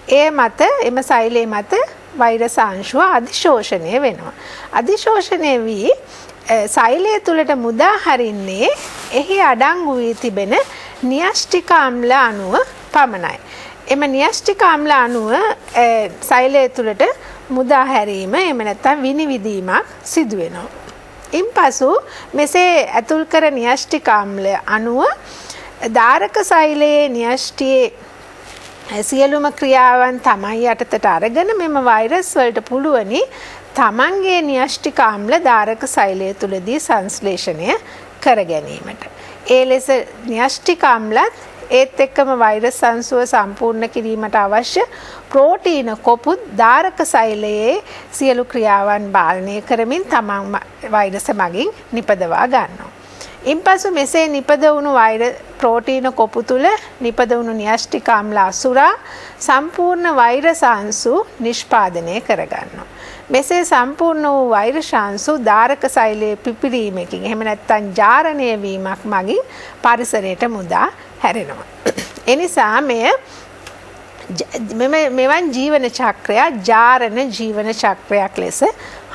එම සෛලයේ මත වෛරස අංශුව අධිශෝෂණය වෙනවා. අධිශෝෂණය වී සෛලය තුළට මුදා හරින්නේ එහි අඩංගු වී තිබෙන න්‍යෂ්ටික අම්ල අණුව පමණයි. එම න්‍යෂ්ටික අම්ල අණුව සෛලය තුළට මුදා හැරීම එහෙම නැත්නම් විනිවිදීමක් සිදු වෙනවා. ඉන්පසු මෙසේ ඇතුල් කර න්‍යෂ්ටික අම්ල අණුව ධාරක සෛලයේ න්‍යෂ්ටියේ සියලුම ක්‍රියාවන් තමයි යටතට අරගෙන මෙම වෛරස් වලට පුළුවනි තමන්ගේ න්‍යෂ්ටික අම්ල ධාරක සෛලය තුලදී සංශ්ලේෂණය කර ගැනීමට. ඒ ලෙස න්‍යෂ්ටික අම්ලත් ඒත් එක්කම වෛරස් අංශුව සම්පූර්ණ කිරීමට අවශ්‍ය ප්‍රෝටීන කොපුත් ධාරක සෛලයේ සියලු ක්‍රියාවන් පාලනය කරමින් තමන් වෛරස මගින් නිපදවා ගන්නවා. ඉන්පසු මෙසේ නිපද වුණු ප්‍රෝටීන කොපු තුල නිපද වුණු න්‍යෂ්ටික අම්ල අසුරා සම්පූර්ණ වෛරස් අංශු නිෂ්පාදනය කරගන්නවා. මෙසේ සම්පූර්ණ වූ වෛරස් අංශු ධාරක සෛලයේ පිපිරීමකින් එහෙම නැත්නම් ජාරණය වීමක් මගින් පරිසරයට මුදා හැරෙනවා. එනිසා මෙවන් ජීවන චක්‍රයක් ජාරණ ජීවන චක්‍රයක් ලෙස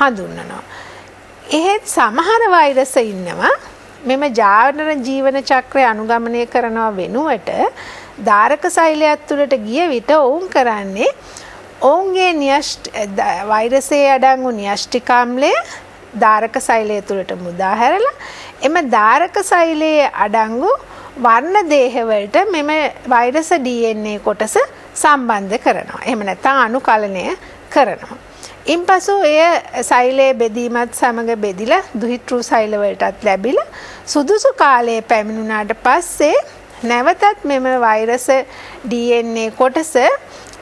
හඳුන්වනවා. එහෙත් සමහර වෛරස් ඉන්නවා මෙම ජාරණ ජීවන චක්‍රය අනුගමනය කරනවා වෙනුවට ධාරක සෛලයක් තුළට ගිය විට ඔවුන් කරන්නේ ඔවුන්ගේ වෛරසයේ අඩංගු න්‍යෂ්ටික අම්ලය ධාරක සෛලය තුළට මුදා හැරලා එම ධාරක සෛලයේ අඩංගු වර්ණ දේහවලට මෙම වෛරස DNA කොටස සම්බන්ධ කරනවා. එහෙම නැත්නම් අනුකලනය කරනවා. ඉන්පසු එය සෛලයේ බෙදීමත් සමග බෙදිලා දුහිතෘ සෛල වලටත් ලැබිලා සුදුසු කාලයේ පැමිණුණාට පස්සේ නැවතත් මෙම වෛරස DNA කොටස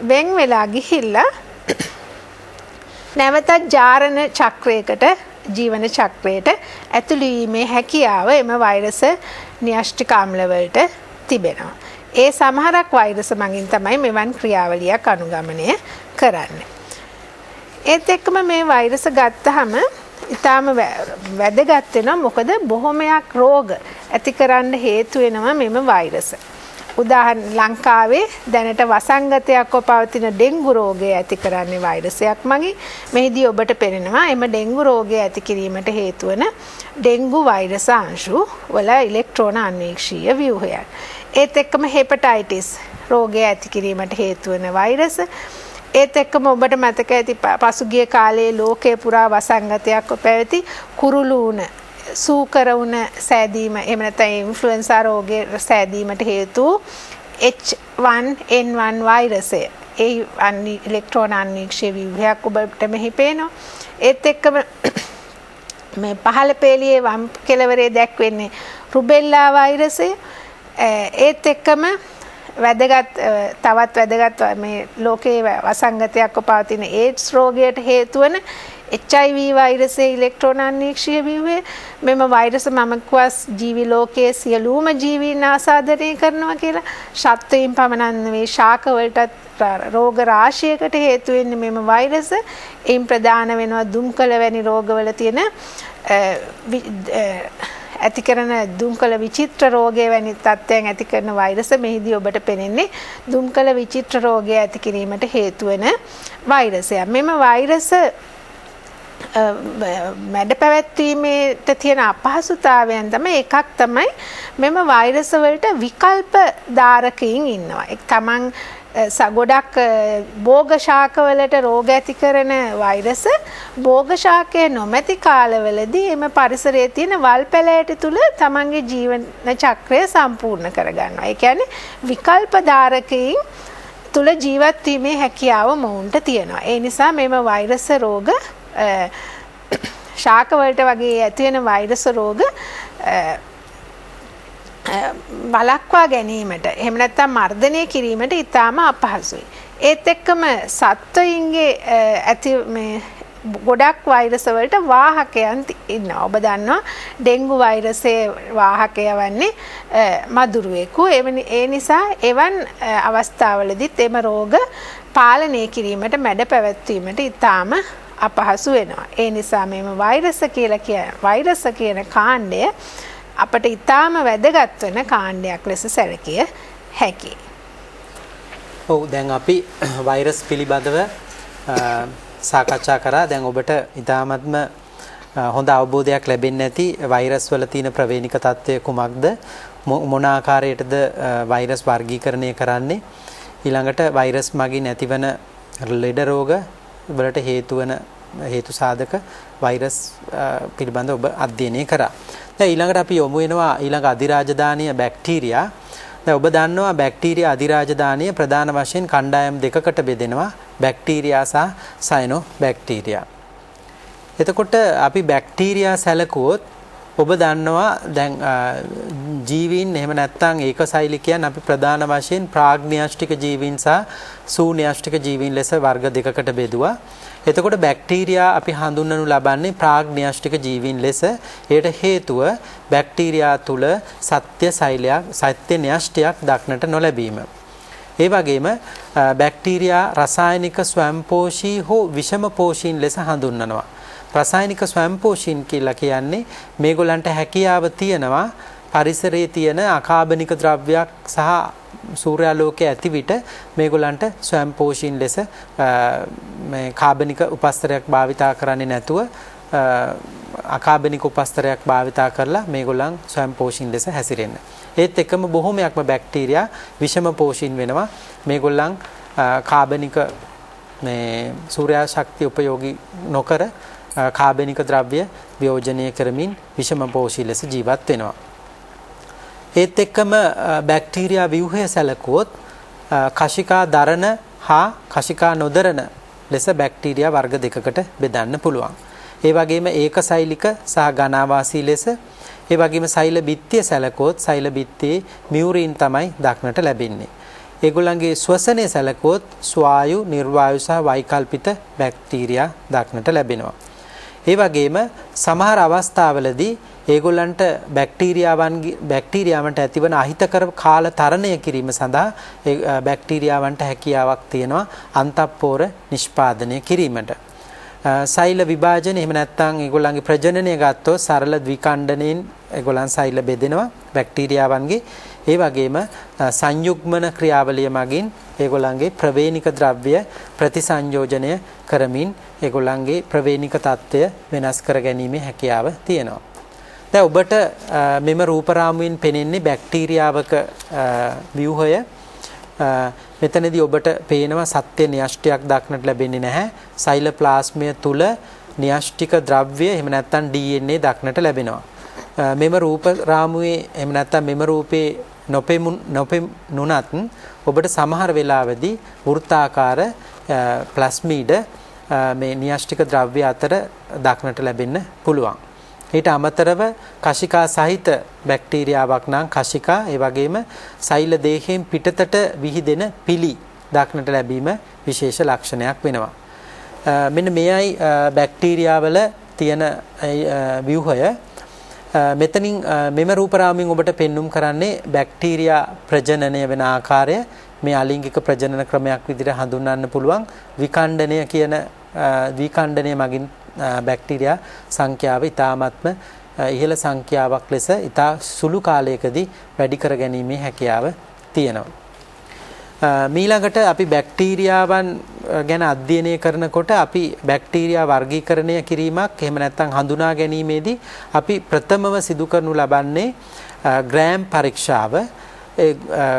වෙන් වෙලා ගිහිල්ලා නැවතත් ජාරණ චක්‍රයකට ජීවන චක්‍රයට ඇතුළු වීමේ හැකියාව එම වෛරස න්‍යෂ්ටික අම්ල වලට තිබෙනවා. ඒ සමහරක් වෛරස මගින් තමයි මෙවන් ක්‍රියාවලියක් අනුගමනය කරන්නේ. ඒත් එක්කම මේ වෛරස ගත්තහම ඊටාම වැදගත් වෙනවා. මොකද බොහොමයක් රෝග ඇති කරන්න හේතු වෙනවා මෙම වෛරස. උදාහරණ ලංකාවේ දැනට වසංගතයක්ව පවතින ඩෙන්ගු රෝගය ඇති කරන්නේ වෛරසයක් මගින්. මෙහිදී ඔබට පේනවා එම ඩෙන්ගු රෝගය ඇති කිරීමට හේතු වන ඩෙන්ගු වෛරස අංශු වල ඉලෙක්ට්‍රෝන අන්වීක්ෂීය ව්‍යුහයන්. ඒත් එක්කම හෙපටයිටිස් රෝගය ඇති කිරීමට හේතු වන වෛරස. ඒත් එක්කම ඔබට මතක ඇති පසුගිය කාලයේ ලෝකයේ පුරා වසංගතයක්ව පැවති කුරුළු උණ සූකර උණ සෑදීම එහෙම නැත්නම් ඉන්ෆ්ලුවෙන්සා රෝගයේ සෑදීමට හේතු H1N1 වෛරසය. ඒ ඉලෙක්ට්‍රෝන අන්වීක්ෂීය ව්‍යුහයක් ඔබට මෙහි පේනවා. ඒත් එක්කම මේ පහළ පේළියේ වම් කෙළවරේ දැක්වෙන්නේ රුබෙල්ලා වෛරසය. ඒත් එක්කම තවත් වැදගත් මේ ලෝකයේ වසංගතයක්ව පවතින AIDS රෝගයට හේතු වන HIV වෛරසයේ ඉලෙක්ට්‍රෝන අන්වීක්ෂීය ව්‍යුහය. මෙම වෛරස මමක්වස් ජීවි ලෝකයේ සියලුම ජීවීන් ආසාදනය කරනවා කියලා. ශත්වයින් පමණක් නෙවෙයි ශාක වලටත් රෝග රාශියකට හේතු වෙන්නේ මෙම වෛරස. එයින් ප්‍රධාන වෙනවා දුම්කල වැනි රෝගවල තියෙන ඇති කරන දුම්කල විචිත්‍ර රෝගය වැනි තත්ත්වයන් ඇති කරන වෛරස. මෙහිදී ඔබට පෙනෙන්නේ දුම්කල විචිත්‍ර රෝගය ඇති කිරීමට හේතු වෙන වෛරසයක්. මෙම වෛරස මැඩ පැවැත්වීමට තියෙන අපහසුතාවයන් තමයි එකක් තමයි මෙම වෛරස වලට විකල්ප ධාරකයින් ඉන්නවා. එක් තමන් ගොඩක් භෝග ශාකවලට රෝග ඇති කරන වෛරස භෝග ශාකය නොමැති කාලවලදී එම පරිසරයේ තියෙන වල් පැලෑටි තුල තමන්ගේ ජීවන චක්‍රය සම්පූර්ණ කරගන්නවා. ඒ කියන්නේ විකල්ප ධාරකයින් තුල ජීවත් වීමේ හැකියාව මොවුන්ට තියෙනවා. ඒ නිසා මෙම වෛරස රෝග ශාක වලට වගේ ඇති වෙන වෛරස් රෝග වළක්වා ගැනීමට එහෙම නැත්නම් මර්ධනය කිරීමට ඉතාම අපහසුයි. ඒත් එක්කම සත්වයින්ගේ ඇති මේ ගොඩක් වෛරස් වලට වාහකයන් ඉන්නවා. ඔබ දන්නවා ඩෙන්ගු වෛරසයේ වාහකය වන්නේ මදුරුවෙකු. ඒ නිසා එවන් අවස්ථාවලදීත් එම රෝග පාලනය කිරීමට මැඩ පැවැත්වීමට ඉතාම අපහසු වෙනවා. ඒ නිසා මේම වෛරස කියන කාණ්ඩය අපට ඉතාම වැදගත් වෙන කාණ්ඩයක් ලෙස සැලකිය හැකියි. ඔව් දැන් අපි වෛරස් පිළිබඳව සාකච්ඡා කරා. දැන් ඔබට ඉතාමත්ම හොඳ අවබෝධයක් ලැබෙන්නේ නැති වෛරස් වල තියෙන ප්‍රවේණික තත්ත්වය කුමක්ද? මොන ආකාරයටද වෛරස් වර්ගීකරණය කරන්නේ? ඊළඟට වෛරස් මගින් ඇතිවන ලෙඩ රෝග වලට හේතු සාධක වෛරස් පිළිබඳව ඔබ අධ්‍යයනය කරා. දැන් ඊළඟට අපි යොමු වෙනවා ඊළඟ අධිරාජධානීය බැක්ටීරියා. දැන් ඔබ දන්නවා බැක්ටීරියා අධිරාජධානීය ප්‍රධාන වශයෙන් කණ්ඩායම් දෙකකට බෙදෙනවා. බැක්ටීරියා සහ සයනෝ බැක්ටීරියා. එතකොට අපි බැක්ටීරියා සැලකුවොත් ඔබ දන්නවා දැන් ජීවීන් එහෙම නැත්නම් ඒකසෛලිකයන් අපි ප්‍රධාන වශයෙන් ප්‍රාග්න්‍යාෂ්ටික ජීවීන් සහ සූන්‍යාෂ්ටික ජීවීන් ලෙස වර්ග දෙකකට බෙදුවා. එතකොට බැක්ටීරියා අපි හඳුන්වනු ලබන්නේ ප්‍රාග්න්‍යාෂ්ටික ජීවීන් ලෙස. ඒට හේතුව බැක්ටීරියා තුල සත්‍ය න්‍යාෂ්ටියක් දක්නට නොලැබීම. ඒ වගේම බැක්ටීරියා රසායනික ස්වයංපෝෂී හෝ විෂමපෝෂීන් ලෙස හඳුන්වනවා. රසායනික ස්වයංපෝෂීන් කියලා කියන්නේ මේගොල්ලන්ට හැකියාව තියෙනවා පරිසරයේ තියෙන අකාබනික ද්‍රව්‍යයක් සහ සූර්යාලෝකයේ ඇති විට මේගොල්ලන්ට ස්වයංපෝෂීන් ලෙස මේ කාබනික උපස්තරයක් භාවිතා කරන්නේ නැතුව අකාබනික උපස්තරයක් භාවිතා කරලා මේගොල්ලන් ස්වයංපෝෂීන් ලෙස හැසිරෙන්න. ඒත් එක්කම බොහෝමයක්ම බැක්ටීරියා විෂමපෝෂීන් වෙනවා. මේගොල්ලන් කාබනික මේ සූර්යා ශක්තිය උපයෝගී නොකර කාබනික ද්‍රව්‍ය වියෝජනය කරමින් විෂමපෝෂී ලෙස ජීවත් වෙනවා. ඒත් එක්කම බැක්ටීරියා ව්‍යුහය සැලකුවොත් කශිකා දරන හා කශිකා නොදරන ලෙස බැක්ටීරියා වර්ග දෙකකට බෙදන්න පුළුවන්. ඒ වගේම ඒකසෛලික සහ ඝනාවාසී ලෙස ඒ වගේම සෛල බිත්තිය සැලකුවොත් සෛල බිත්තියේ මියුරින් තමයි දක්නට ලැබෙන්නේ. ඒගොල්ලන්ගේ ශ්වසනය සැලකුවොත් ස්වායු, නිර්වායු සහ වෛකල්පිත බැක්ටීරියා දක්නට ලැබෙනවා. ඒ වගේම සමහර අවස්ථාවලදී ඒගොල්ලන්ට බැක්ටීරියාවන්ට ඇතිවන අහිතකර කාල තරණය කිරීම සඳහා බැක්ටීරියාවන්ට හැකියාවක් තියෙනවා අන්තප්පෝර නිෂ්පාදනය කිරීමට. සෛල විභාජන එහෙම නැත්නම් ඒගොල්ලන්ගේ ප්‍රජනනය ගත්තොත් සරල ද්විඛණ්ඩණයෙන් ඒගොල්ලන් සෛල බෙදෙනවා බැක්ටීරියාවන්ගේ. ඒ වගේම සංයුග්මන ක්‍රියාවලිය මගින් ඒගොල්ලන්ගේ ප්‍රවේණික ද්‍රව්‍ය ප්‍රතිසංයෝජනය කරමින් ඒගොල්ලන්ගේ ප්‍රවේණික තත්ත්වය වෙනස් කර ගැනීමේ හැකියාව තියෙනවා. දැන් ඔබට මෙම රූප රාමුවෙන් පෙනෙන්නේ බැක්ටීරියාවක ව්‍යුහය. මෙතනදී ඔබට පේනවා සත්‍ය න්‍යෂ්ටියක් දක්නට ලැබෙන්නේ නැහැ. සෛලප්ලාස්මය තුල න්‍යෂ්ටික ද්‍රව්‍ය එහෙම නැත්නම් DNA දක්නට ලැබෙනවා. මෙම රූප රාමුවේ එහෙම නැත්නම් මෙම රූපේ නොපෙනුනත් ඔබට සමහර වෙලාවෙදී වෘත්තාකාර ප්ලාස්මීඩ මේ න්‍යෂ්ටික ද්‍රව්‍ය අතර දක්නට ලැබෙන්න පුළුවන්. ඊට අමතරව කශිකා සහිත බැක්ටීරියාවක් නම් කශිකා ඒ වගේම සෛල දේහයෙන් පිටතට විහිදෙන පිලි දක්නට ලැබීම විශේෂ ලක්ෂණයක් වෙනවා. මෙන්න මේයි බැක්ටීරියාවල තියෙන ව්‍යුහය. මෙතනින් මෙම රූප රාමුවෙන් ඔබට පෙන්눔 කරන්නේ බැක්ටීරියා ප්‍රජනනය වෙන ආකාරය. මේ අලිංගික ප්‍රජනන ක්‍රමයක් විදිහට හඳුන්වන්න පුළුවන්. විඛණ්ඩනය මගින් බැක්ටීරියා සංඛ්‍යාව ඉතාමත්ම ඉහළ සංඛ්‍යාවක් ලෙස ඉතා සුළු කාලයකදී වැඩි කර ගැනීමේ හැකියාව තියෙනවා. මීළඟට අපි බැක්ටීරියාවන් ගැන අධ්‍යයනය කරනකොට අපි බැක්ටීරියා වර්ගීකරණය කිරීමක් එහෙම නැත්නම් හඳුනා ගැනීමේදී අපි ප්‍රථමව සිදු කරනු ලබන්නේ ග්‍රෑම් පරීක්ෂාව. ඒ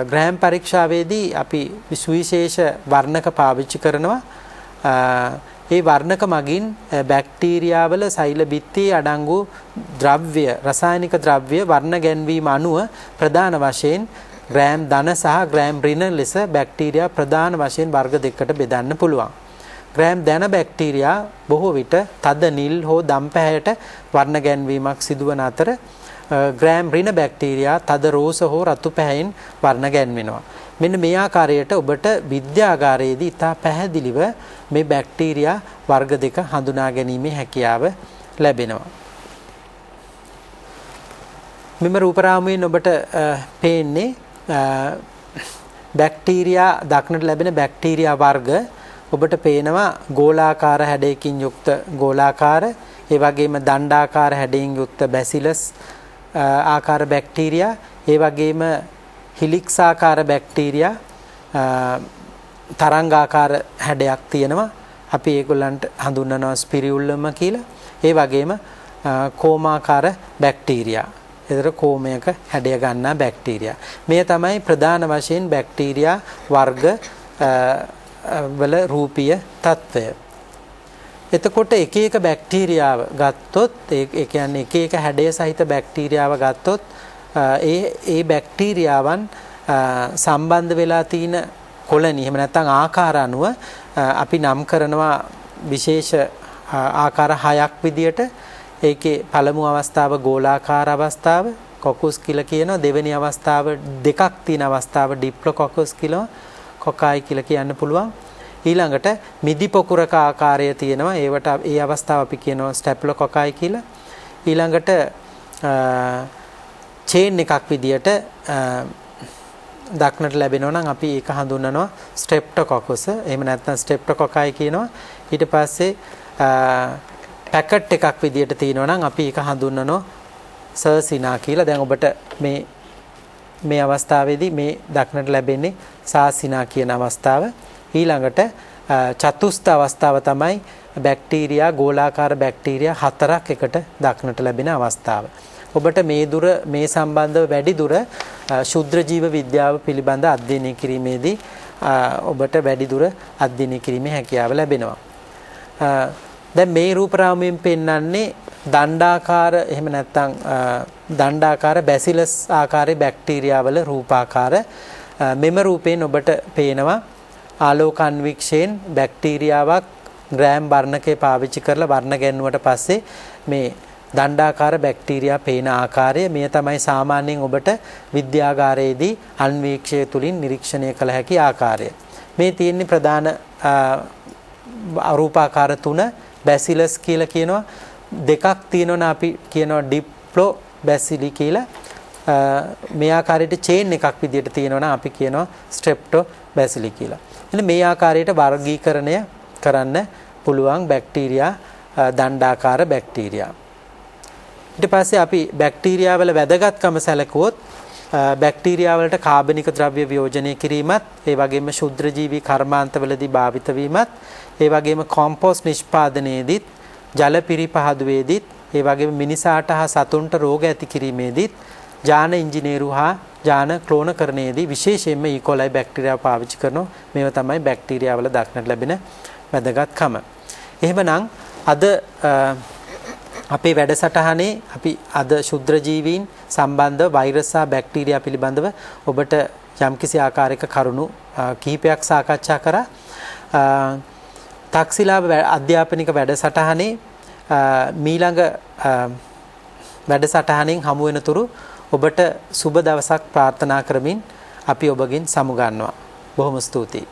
ග්‍රෑම් පරීක්ෂාවේදී අපි විශේෂ වර්ණක පාවිච්චි කරනවා. ඒ වර්ණක මගින් බැක්ටීරියාවල සෛල බිත්තියේ අඩංගු ද්‍රව්‍ය රසායනික ද්‍රව්‍ය වර්ණ ගැන්වීම අනුව ප්‍රධාන වශයෙන් ග්‍රෑම් ධන සහ ග්‍රෑම් ඍණ ලෙස බැක්ටීරියා ප්‍රධාන වශයෙන් වර්ග දෙකකට බෙදන්න පුළුවන්. ග්‍රෑම් ධන බැක්ටීරියා බොහෝ විට තද නිල් හෝ දම් පැහැයට වර්ණ ගැන්වීමක් සිදුවන අතර ග්‍රෑම් රින බැක්ටීරියා තද රෝස හෝ රතු පැහැයෙන් වර්ණ ගැන්වෙනවා. මෙන්න මේ ආකාරයට ඔබට විද්‍යාගාරයේදී ඉතා පැහැදිලිව මේ බැක්ටීරියා වර්ග දෙක හඳුනා ගැනීමේ හැකියාව ලැබෙනවා. මෙම රූපරාමුවෙන් ඔබට පේන්නේ බැක්ටීරියා දක්නට ලැබෙන බැක්ටීරියා වර්ග ඔබට පේනවා ගෝලාකාර හැඩයකින් යුක්ත ගෝලාකාර, ඒ වගේම දණ්ඩාකාර හැඩයෙන් යුක්ත බැසිලස් ආකාර බැක්ටීරියා, ඒ වගේම හිලික්ස් ආකාර බැක්ටීරියා, තරංගාකාර හැඩයක් තියෙනවා. අපි ඒගොල්ලන්ට හඳුන්වනවා ස්පිරියුල්ලම කියලා. ඒ වගේම කෝමාකාර බැක්ටීරියා. ඒතර කෝමයක හැඩය ගන්නා බැක්ටීරියා. මේ තමයි ප්‍රධාන වශයෙන් බැක්ටීරියා වර්ග වල රූපීය తত্ত্বය. එතකොට එක එක බැක්ටීරියාව ගත්තොත් ඒ කියන්නේ එක එක හැඩය සහිත බැක්ටීරියාව ගත්තොත් ඒ බැක්ටීරියාවන් සම්බන්ධ වෙලා තියෙන කොලනි එහෙම නැත්නම් ආකාර අනුව අපි නම් කරනවා විශේෂ ආකාර 6ක් විදියට. ඒකේ පළමු අවස්ථාව ගෝලාකාර අවස්ථාව කොකුස් කියලා කියනවා. දෙවෙනි අවස්ථාව දෙකක් තියෙන අවස්ථාව ඩිප්ලොකොකස් කියලා කොකායි කියලා කියන්න පුළුවන්. ඊළඟට මිදි පොකුරක ආකාරය තියෙනවා. ඒවට ඒ අවස්ථාව අපි කියනවා ස්ටැප්ලොකොකායි කියලා. ඊළඟට චේන් එකක් විදියට දක්නට ලැබෙනවා නම් අපි ඒක හඳුන්වනවා ස්ට්‍රෙප්ටොකොකස්. එහෙම නැත්නම් ස්ට්‍රෙප්ටොකොකායි කියනවා. ඊට පස්සේ පැකට් එකක් විදියට තියෙනවා නම් අපි ඒක හඳුන්වනවා සර්සිනා කියලා. දැන් ඔබට මේ අවස්ථාවේදී මේ දක්නට ලැබෙන්නේ සාසිනා කියන අවස්ථාව. ඊළඟට චතුස්ථ අවස්ථාව තමයි බැක්ටීරියා ගෝලාකාර බැක්ටීරියා 4ක් එකට දක්නට ලැබෙන අවස්ථාව. ඔබට මේ සම්බන්ධව වැඩි දුර ශුද්‍ර ජීව විද්‍යාව පිළිබඳ අධ්‍යයනය කිරීමේදී ඔබට වැඩි දුර අධ්‍යයනය කිරීමේ හැකියාව ලැබෙනවා. දැන් මේ රූපරාමුවෙන් පෙන්වන්නේ දණ්ඩාකාර එහෙම නැත්නම් දණ්ඩාකාර බැසිලස් ආකාරයේ බැක්ටීරියා වල රූපාකාර. මෙම රූපයෙන් ඔබට පේනවා ආලෝක අන්වීක්ෂයෙන් බැක්ටීරියාවක් ග්‍රෑම් වර්ණකය පාවිච්චි කරලා වර්ණ ගැන්වුවට පස්සේ මේ දණ්ඩාකාර බැක්ටීරියා පේන ආකාරය. මේ තමයි සාමාන්‍යයෙන් ඔබට විද්‍යාගාරයේදී අන්වීක්ෂය තුලින් නිරීක්ෂණය කළ හැකි ආකාරය. මේ තියෙන්නේ ප්‍රධාන රූපාකාර 3 බැසිලස් කියලා කියනවා. දෙකක් තියෙනවා අපි කියනවා ඩිප්ලෝ බැසිලි කියලා. මේ ආකාරයට චේන් එකක් විදියට තියෙනවා අපි කියනවා ස්ට්‍රෙප්ටෝ බැසිලි කියලා. එන්න මේ ආකාරයට වර්ගීකරණය කරන්න පුළුවන් බැක්ටීරියා දණ්ඩාකාර බැක්ටීරියා. ඊට පස්සේ අපි බැක්ටීරියා වල වැදගත්කම සැලකුවොත් බැක්ටීරියා වලට කාබනික ද්‍රව්‍ය වියෝජනය කිරීමත්, ඒ වගේම ශුද්‍රජීවී කර්මාන්තවලදී භාවිත වීමත්, ඒ වගේම කොම්පෝස්ට් නිෂ්පාදනයේදීත්, ජල පිරිපහදුවේදීත්, ඒ වගේම මිනිසාට හා සතුන්ට රෝග ඇති කිරීමේදීත්, ජාන ඉංජිනේරු හා ජාන ක්ලෝනකරණයේදී විශේෂයෙන්ම E. coli බැක්ටීරියා පාවිච්චි කරනවා. මේවා තමයි බැක්ටීරියා වල දක්නට ලැබෙන වැදගත්කම. එහෙමනම් අද අපේ වැඩසටහනේ අපි අද ශුද්‍රජීවීන් සම්බන්ධ වෛරස් සහ බැක්ටීරියා පිළිබඳව ඔබට යම්කිසි ආකාරයක කරුණු කිහිපයක් සාකච්ඡා කරා. තක්සිලාව අධ්‍යාපනික වැඩසටහනේ මීළඟ වැඩසටහනෙන් හමු වෙනතුරු ඔබට සුබ දවසක් ප්‍රාර්ථනා කරමින් අපි ඔබගෙන් සමුගන්නවා. බොහොම ස්තුතියි.